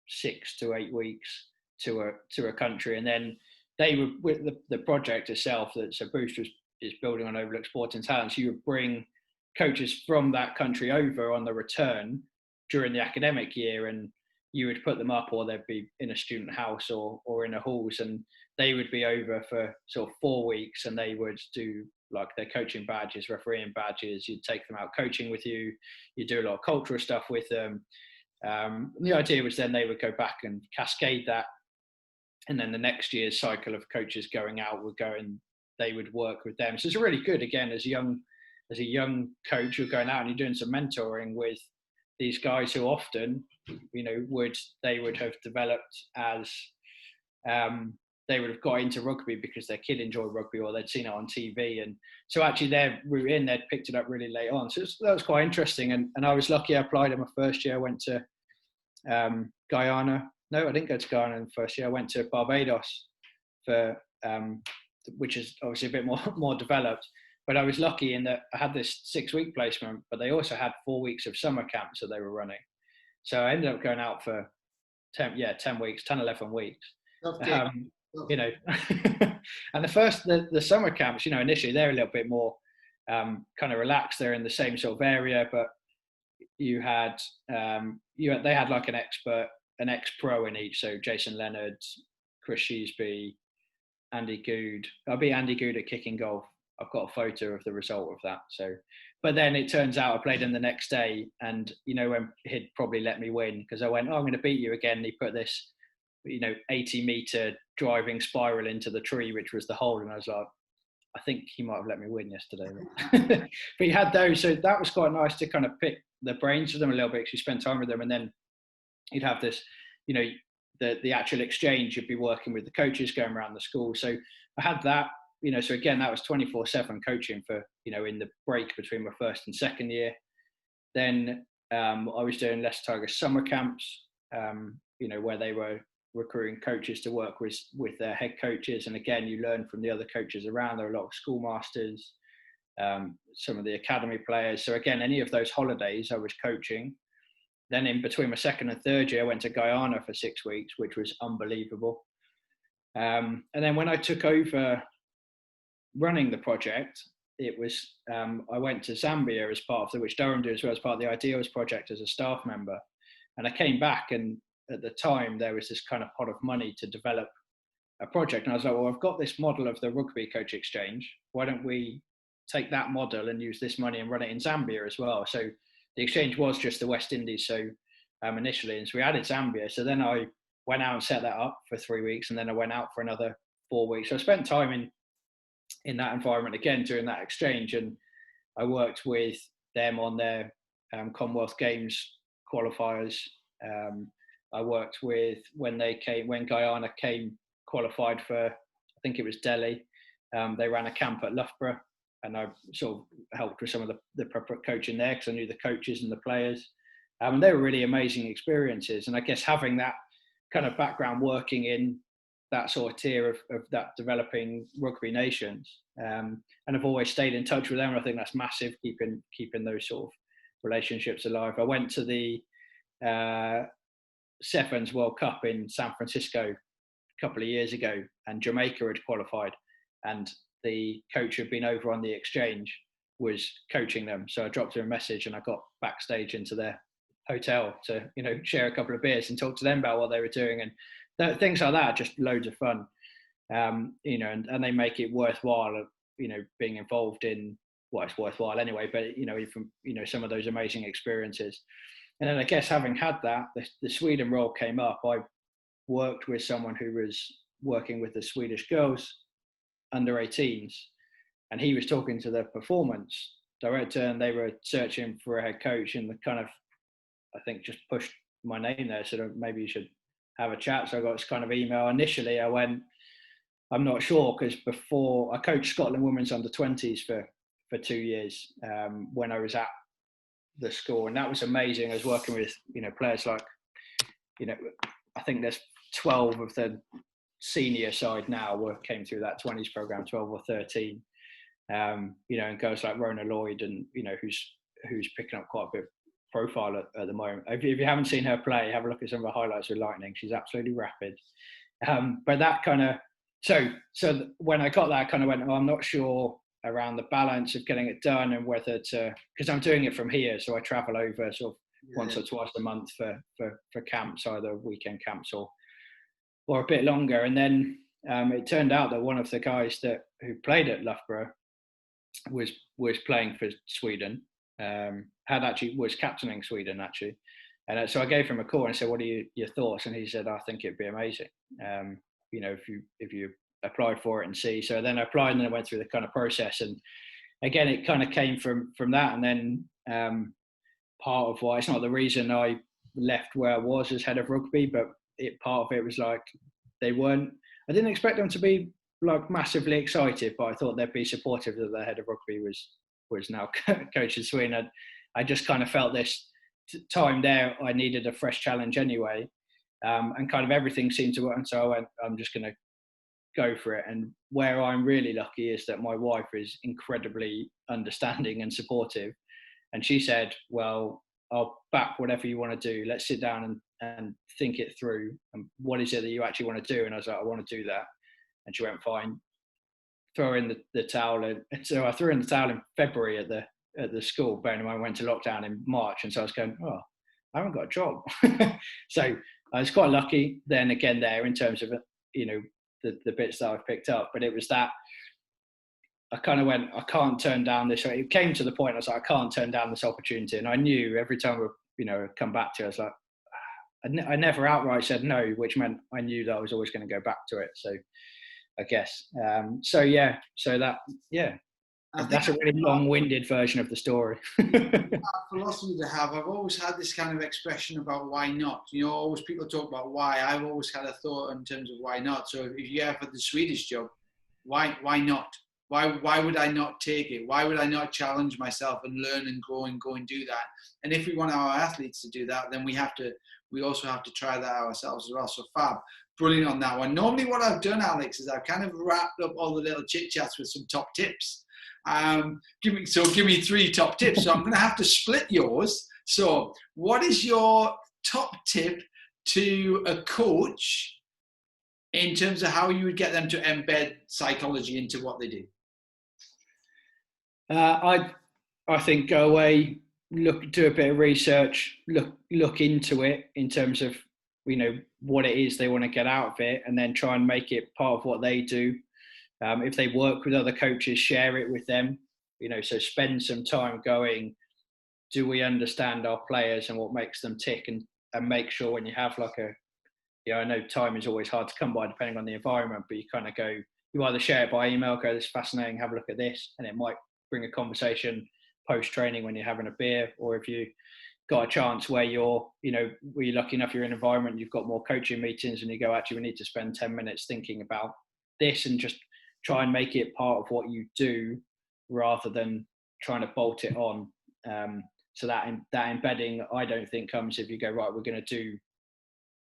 Speaker 2: 6 to 8 weeks to a country. And then they would, with the project itself, so Boost is building on Overlooked Sporting Talents, you would bring coaches from that country over on the return during the academic year, and you would put them up, or they'd be in a student house or in a halls, and they would be over for sort of 4 weeks, and they would do like their coaching badges, refereeing badges. You'd take them out coaching with you. You do a lot of cultural stuff with them. The idea was then they would go back and cascade that, and then the next year's cycle of coaches going out would go and they would work with them. So it's really good, again, as a young coach, you're going out and you're doing some mentoring with these guys who often, they would have developed as, they would have got into rugby because their kid enjoyed rugby or they'd seen it on TV. And so actually their route in, they'd picked it up really late on. So that was quite interesting. And I was lucky. I applied in my first year. I went to Guyana. No, I didn't go to Guyana in the first year. I went to Barbados for, which is obviously a bit more developed. But I was lucky in that I had this 6-week placement, but they also had 4 weeks of summer camps that they were running. So I ended up going out for 10 weeks, 10, 11 weeks. Okay. And the summer camps, initially they're a little bit more kind of relaxed. They're in the same sort of area, but they had like an ex-pro in each. So Jason Leonard, Chris Sheesby, Andy Good. I beat Andy Good at kicking golf. I've got a photo of the result of that. So, but then it turns out I played him the next day, and when he'd probably let me win because I went, I'm going to beat you again. And he put this, 80-meter driving spiral into the tree, which was the hole, and I was like, I think he might have let me win yesterday. But he had those, so that was quite nice to kind of pick the brains of them a little bit because you spend time with them, and then you'd have this, the actual exchange. You'd be working with the coaches, going around the school. So I had that. So again, that was 24/7 coaching for, in the break between my first and second year. Then I was doing Leicester Tigers summer camps, where they were recruiting coaches to work with their head coaches. And again, you learn from the other coaches around. There are a lot of schoolmasters, some of the academy players. So again, any of those holidays I was coaching. Then in between my second and third year, I went to Guyana for 6 weeks, which was unbelievable. And then when I took over running the project, it was I went to Zambia as part of which Durham did as well, as part of the Ideals project as a staff member. And I came back, and at the time there was this kind of pot of money to develop a project. And I was like, well, I've got this model of the rugby coach exchange. Why don't we take that model and use this money and run it in Zambia as well? So the exchange was just the West Indies. So initially, and so we added Zambia. So then I went out and set that up for 3 weeks, and then I went out for another 4 weeks. So I spent time in that environment again during that exchange, and I worked with them on their Commonwealth Games qualifiers. I worked with when Guyana came qualified for, I think it was Delhi. They ran a camp at Loughborough, and I sort of helped with some of the coaching there because I knew the coaches and the players. They were really amazing experiences. And I guess having that kind of background working in that sort of tier of that developing rugby nations, and I've always stayed in touch with them. And I think that's massive, keeping those sort of relationships alive. I went to the Sevens World Cup in San Francisco a couple of years ago, and Jamaica had qualified, and the coach who'd been over on the exchange was coaching them. So I dropped her a message, and I got backstage into their hotel to, share a couple of beers and talk to them about what they were doing, and things like that are just loads of fun. And they make it worthwhile, being involved in, well, it's worthwhile anyway, but from some of those amazing experiences. And then I guess having had that, the Sweden role came up. I worked with someone who was working with the Swedish girls under 18s, and he was talking to the performance director, and they were searching for a head coach, and the kind of, I think, just pushed my name there, sort of, maybe you should have a chat. So I got this kind of email. Initially I went, I'm not sure, because before I coached Scotland women's under 20s for 2 years when I was at the school, and that was amazing. I was working with players like, I think there's 12 of the senior side now came through that 20s program, 12 or 13, and girls like Rona Lloyd, and who's picking up quite a bit of profile at the moment. If you haven't seen her play, have a look at some of the highlights with Lightning. She's absolutely rapid. But that kind of, so when I got that, I kind of went, I'm not sure around the balance of getting it done, and whether to, because I'm doing it from here, so I travel over sort of once or twice a month for camps, either weekend camps or a bit longer. And then it turned out that one of the guys who played at Loughborough was playing for Sweden, was captaining Sweden actually. And so I gave him a call and I said, what are your thoughts? And he said, I think it'd be amazing, if you applied for it and see. So then I applied, and then I went through the kind of process, and again it kind of came from that. And then part of why, it's not the reason I left where I was as head of rugby, but part of it was like, I didn't expect them to be like massively excited, but I thought they'd be supportive that the head of rugby was now coaching Sweden. I just kind of felt this time there I needed a fresh challenge anyway, and kind of everything seemed to work, and so I went, I'm just going to go for it. And where I'm really lucky is that my wife is incredibly understanding and supportive, and she said, well, I'll back whatever you want to do. Let's sit down and think it through, and what is it that you actually want to do? And I was like, I want to do that. And she went, fine, throw in the towel. And so I threw in the towel in February at the school, bearing in mind I went to lockdown in March, and so I was going, I haven't got a job. So I was quite lucky then again there in terms of the bits that I've picked up. But it was that I kind of went, I can't turn down this. It came to the point I was like, I can't turn down this opportunity. And I knew every time I come back to it, I was like, I never outright said no, which meant I knew that I was always going to go back to it. So I guess, that's a really long-winded version of the story.
Speaker 1: Philosophy to have. I've always had this kind of expression about why not. Always people talk about why. I've always had a thought in terms of why not. So if you have the Swedish job, why not? Why would I not take it? Why would I not challenge myself and learn and go and do that? And if we want our athletes to do that, then we also have to try that ourselves as well. So fab, brilliant on that one. Normally what I've done, Alex, is I've kind of wrapped up all the little chit chats with some top tips. Give me 3 top tips. So I'm going to have to split yours. So what is your top tip to a coach in terms of how you would get them to embed psychology into what they do?
Speaker 2: I think go away, do a bit of research, look into it in terms of what it is they want to get out of it, and then try and make it part of what they do. If they work with other coaches, share it with them. So spend some time going, do we understand our players and what makes them tick, and make sure when you have I know time is always hard to come by depending on the environment, but you kind of go, you either share it by email, go, this is fascinating, have a look at this, and it might bring a conversation post-training when you're having a beer, or if you got a chance where you're lucky enough you're in an environment, you've got more coaching meetings, and you go, actually, we need to spend 10 minutes thinking about this, and just try and make it part of what you do rather than trying to bolt it on. So that embedding, I don't think, comes if you go, right, we're going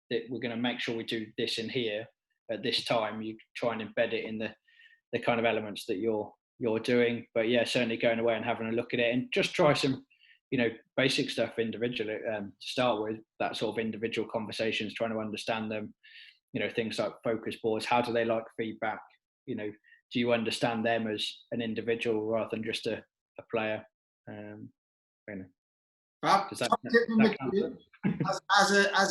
Speaker 2: to make sure we do this in here at this time. You try and embed it in the kind of elements that you're doing. But yeah, certainly going away and having a look at it, and just try some basic stuff individually to start with, that sort of individual conversations, trying to understand them, things like focus boards. How do they like feedback? Do you understand them as an individual rather than just a player?
Speaker 1: As a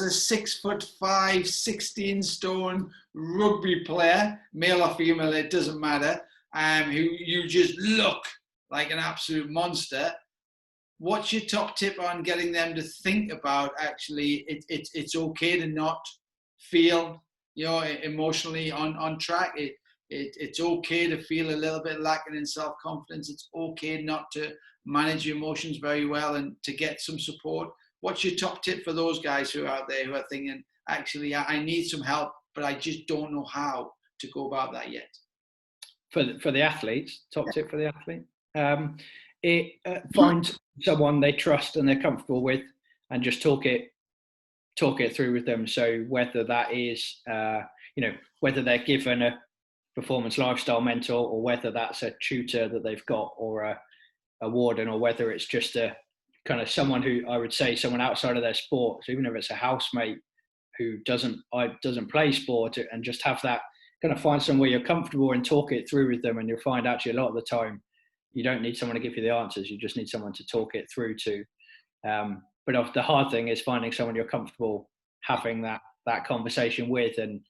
Speaker 1: 6'5", 16 stone rugby player, male or female, it doesn't matter, who you just look like an absolute monster. What's your top tip on getting them to think about, actually, it's okay to not feel, emotionally on track. It's okay to feel a little bit lacking in self-confidence. It's okay not to manage your emotions very well and to get some support. What's your top tip for those guys who are out there who are thinking, actually, I need some help, but I just don't know how to go about that yet?
Speaker 2: For the athletes, top tip for the athlete, find someone they trust and they're comfortable with, and just talk it through with them. So whether that is, whether they're given a performance lifestyle mentor, or whether that's a tutor that they've got, or a warden, or whether it's just a kind of someone who, I would say, someone outside of their sport. So even if it's a housemate who doesn't play sport, and just have that kind of, find somewhere you're comfortable and talk it through with them. And you'll find actually a lot of the time you don't need someone to give you the answers. You just need someone to talk it through to. But the hard thing is finding someone you're comfortable having that conversation with. And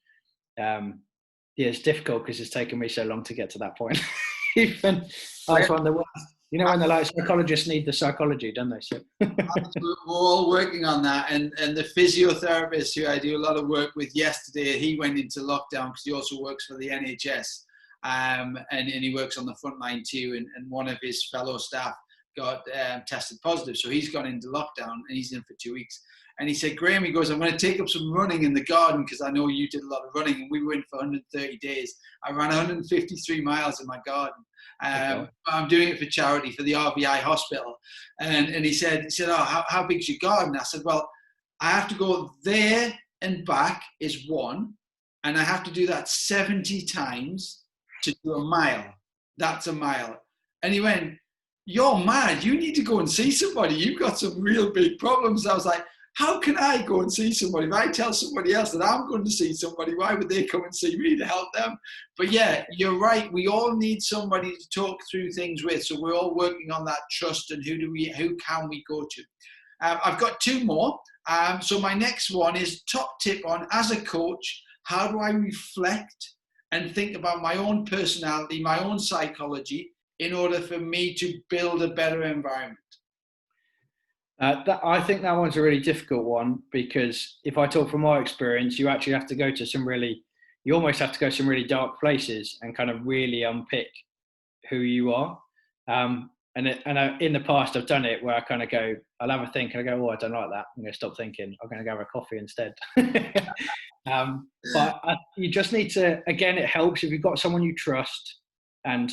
Speaker 2: it's difficult because it's taken me so long to get to that point. Even I find the worst. When they're like, psychologists need the psychology, don't they? So
Speaker 1: we're all working on that. And the physiotherapist who I do a lot of work with yesterday, he went into lockdown because he also works for the NHS. And he works on the front line too. And one of his fellow staff got tested positive. So he's gone into lockdown and he's in for 2 weeks. And he said, Graham, he goes, I'm going to take up some running in the garden because I know you did a lot of running. And we went for 130 days. I ran 153 miles in my garden. I'm doing it for charity, for the RVI hospital. And he said, oh, how big's your garden? I said, well, I have to go there and back is 1. And I have to do that 70 times to do a mile. That's a mile. And he went, you're mad. You need to go and see somebody. You've got some real big problems. I was like, how can I go and see somebody? If I tell somebody else that I'm going to see somebody, why would they come and see me to help them? But yeah, you're right. We all need somebody to talk through things with. So we're all working on that trust and who can we go to? I've got 2 more. So my next one is top tip on, as a coach, how do I reflect and think about my own personality, my own psychology, in order for me to build a better environment?
Speaker 2: I think that one's a really difficult one, because if I talk from my experience, you actually have to go to some really dark places and kind of really unpick who you are. And in the past, I've done it where I kind of go, I'll have a think and I go, oh, I don't like that. I'm going to stop thinking. I'm going to go have a coffee instead. But you just need to, again, it helps if you've got someone you trust, and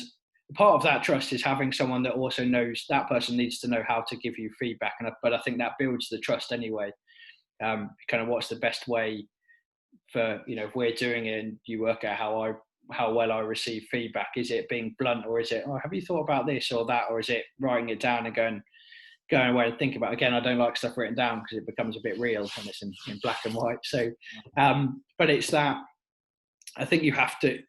Speaker 2: part of that trust is having someone that also knows that person needs to know how to give you feedback. But I think that builds the trust anyway. Kind of what's the best way for, if we're doing it and you work out how well I receive feedback. Is it being blunt, or is it, oh, have you thought about this or that? Or is it writing it down and going away and think about it? Again, I don't like stuff written down because it becomes a bit real and it's in black and white. So, but it's that, I think you have to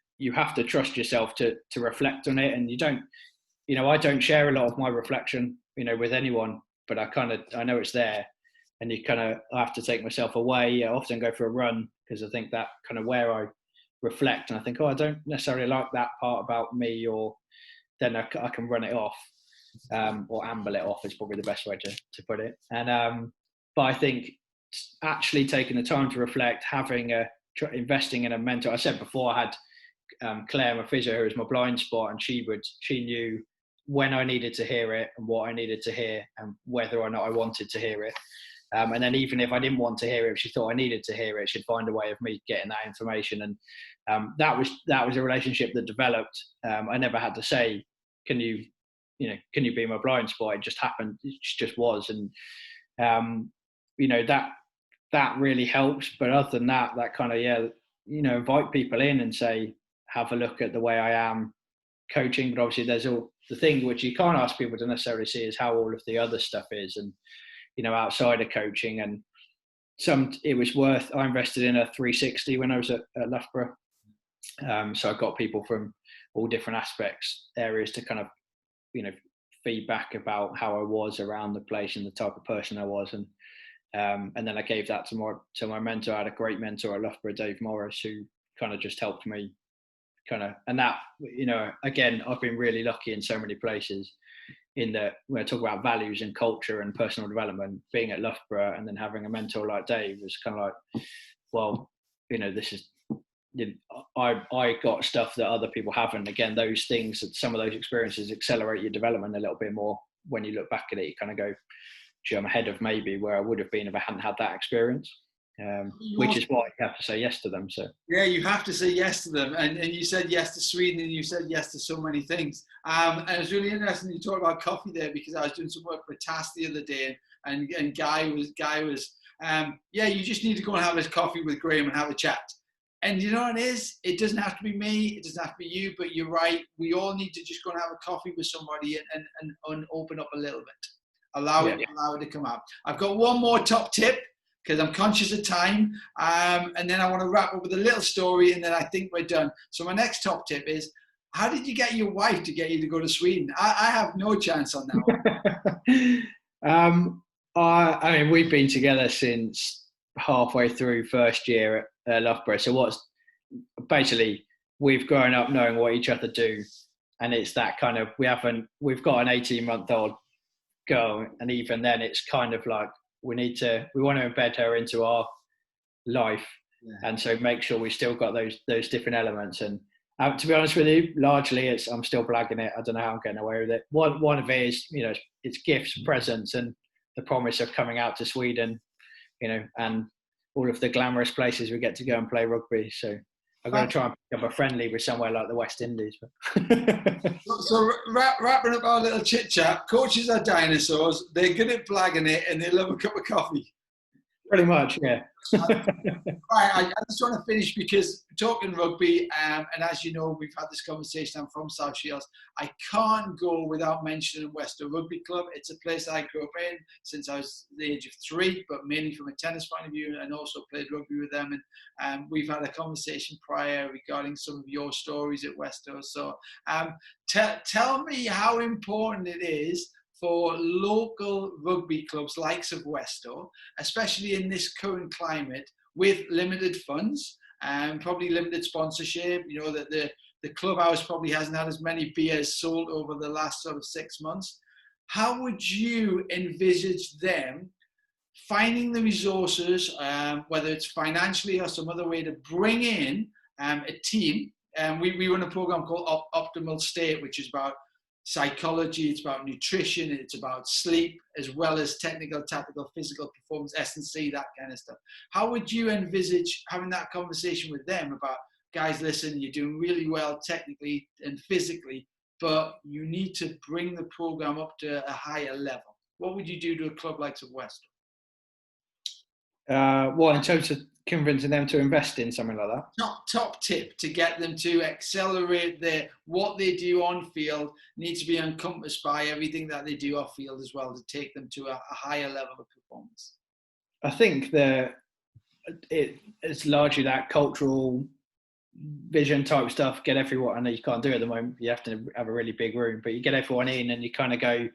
Speaker 2: trust yourself to reflect on it. And you don't, I don't share a lot of my reflection, with anyone, but I know it's there, and I have to take myself away. I often go for a run because I think that kind of where I reflect and I think, oh, I don't necessarily like that part about me, or then I can run it off, or amble it off is probably the best way to put it. And, but I think actually taking the time to reflect, investing in a mentor. I said before, I had Claire, my physio, who was my blind spot, and she knew when I needed to hear it and what I needed to hear and whether or not I wanted to hear it. And then even if I didn't want to hear it, if she thought I needed to hear it, she'd find a way of me getting that information. And that was a relationship that developed. I never had to say, can you be my blind spot? It just happened. It just was. And, that really helps. But other than that kind of, invite people in and say, have a look at the way I am coaching. But obviously there's all the thing which you can't ask people to necessarily see is how all of the other stuff is. And, outside of coaching, and it was I invested in a 360 when I was at Loughborough. So I got people from all different areas to kind of, feedback about how I was around the place and the type of person I was. And then I gave that to my mentor. I had a great mentor at Loughborough, Dave Morris, who kind of just helped me and that, again, I've been really lucky in so many places in that when I talk about values and culture and personal development, being at Loughborough and then having a mentor like Dave was kind of like, well, this is, I got stuff that other people haven't. Again, those things, some of those experiences accelerate your development a little bit more. When you look back at it, you kind of go, gee, I'm ahead of maybe where I would have been if I hadn't had that experience. Which is why you have to say yes to them. So
Speaker 1: yeah, you have to say yes to them, and you said yes to Sweden, and you said yes to so many things. And it's really interesting you talk about coffee there, because I was doing some work for a task the other day, and Guy was you just need to go and have a coffee with Graham and have a chat. And you know what it is? It doesn't have to be me, it doesn't have to be you, but you're right. We all need to just go and have a coffee with somebody and open up a little bit. Allow it to come out. I've got one more top tip, because I'm conscious of time, and then I want to wrap up with a little story, and then I think we're done. So my next top tip is, how did you get your wife to get you to go to Sweden? I have no chance on that one.
Speaker 2: I mean, we've been together since halfway through first year at Loughborough. So basically, we've grown up knowing what each other do, and it's that kind of, we've got an 18-month-old girl, and even then it's kind of like, we want to embed her into our life, and so make sure we still got those different elements. And to be honest with you, largely I'm still blagging it. I don't know how I'm getting away with it. One of it is, it's gifts, presents, and the promise of coming out to Sweden, and all of the glamorous places we get to go and play rugby. So I'm going to try and pick up a friendly with somewhere like the West Indies.
Speaker 1: So wrapping up our little chit chat, coaches are dinosaurs. They're good at blagging it, and they love a cup of coffee.
Speaker 2: Pretty much, yeah.
Speaker 1: I just want to finish, because talking rugby, and as you know, we've had this conversation. I'm from South Shields. I can't go without mentioning Western Rugby Club. It's a place I grew up in since I was the age of 3, but mainly from a tennis point of view, and also played rugby with them. And we've had a conversation prior regarding some of your stories at Westo. So tell me how important it is for local rugby clubs likes of Westo, especially in this current climate with limited funds and probably limited sponsorship. That the clubhouse probably hasn't had as many beers sold over the last sort of 6 months. How would you envisage them finding the resources, whether it's financially or some other way, to bring in a team? We run a program called Optimal State, which is about psychology, it's about nutrition, it's about sleep, as well as technical, tactical, physical performance, S&C, that kind of stuff. How would you envisage having that conversation with them about, guys, listen, you're doing really well technically and physically, but you need to bring the program up to a higher level? What would you do to a club like West?
Speaker 2: In terms of convincing them to invest in something like that?
Speaker 1: Top tip to get them to accelerate what they do on field needs to be encompassed by everything that they do off field as well, to take them to a higher level of performance.
Speaker 2: I think it's largely that cultural vision type stuff. Get everyone, I know you can't do it at the moment, you have to have a really big room, but you get everyone in and you kind of go,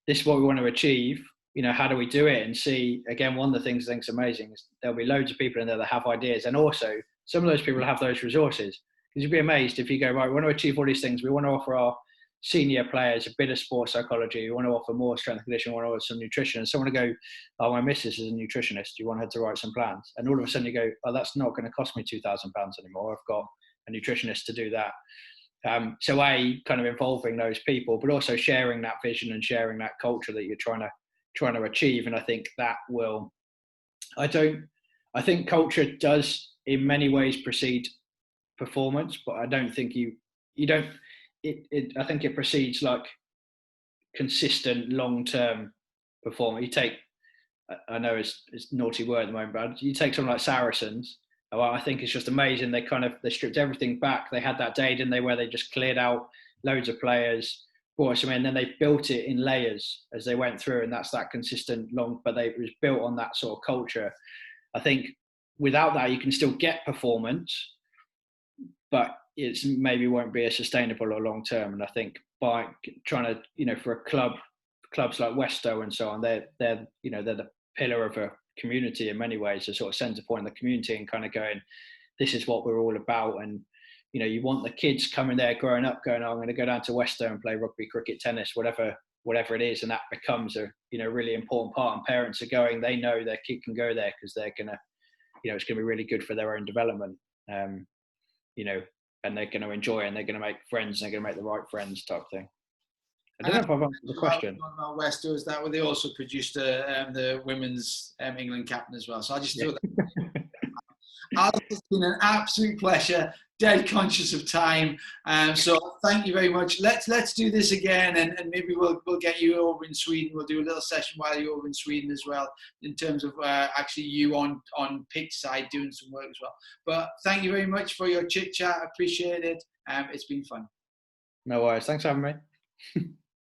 Speaker 2: this is what we want to achieve. How do we do it? And see, again, one of the things I think is amazing is there'll be loads of people in there that have ideas. And also some of those people have those resources. Because you'd be amazed if you go, right, we want to achieve all these things. We want to offer our senior players a bit of sports psychology. We want to offer more strength and conditioning. We want to offer some nutrition. And someone will go, oh, my missus is a nutritionist. Do you want her to write some plans? And all of a sudden you go, oh, that's not going to cost me £2,000 anymore. I've got a nutritionist to do that. So kind of involving those people, but also sharing that vision and sharing that culture that you're trying to achieve. And I think that will, I think culture does in many ways precede performance, but I don't think you don't, I think it precedes like consistent long-term performance. You take, I know it's a naughty word at the moment, but you take something like Saracens. Well, I think it's just amazing. They stripped everything back. They had that day, didn't they, where they just cleared out loads of players, brought some in, then they built it in layers as they went through, and that's that consistent but it was built on that sort of culture. I think without that, you can still get performance, but it's maybe won't be as sustainable or long term. And I think by trying to, for clubs like Westo and so on, they're the pillar of a community in many ways, a sort of centre point in the community, and kind of going, this is what we're all about. And you want the kids coming there, growing up, going, oh, I'm going to go down to Westo and play rugby, cricket, tennis, whatever it is, and that becomes a really important part. And parents are going, they know their kid can go there because they're gonna, it's going to be really good for their own development. And they're going to enjoy it, and they're going to make friends, and they're going to make the right friends, type thing. I don't know if I've answered the question.
Speaker 1: Westo is that where they also produced the women's England captain as well. So I just thought that. Alex, it's been an absolute pleasure. Dead conscious of time, so thank you very much. Let's do this again, and maybe we'll get you over in Sweden. We'll do a little session while you're over in Sweden as well, in terms of actually you on pitch side doing some work as well. But thank you very much for your chit chat. Appreciate it. It's been fun.
Speaker 2: No worries. Thanks for having me.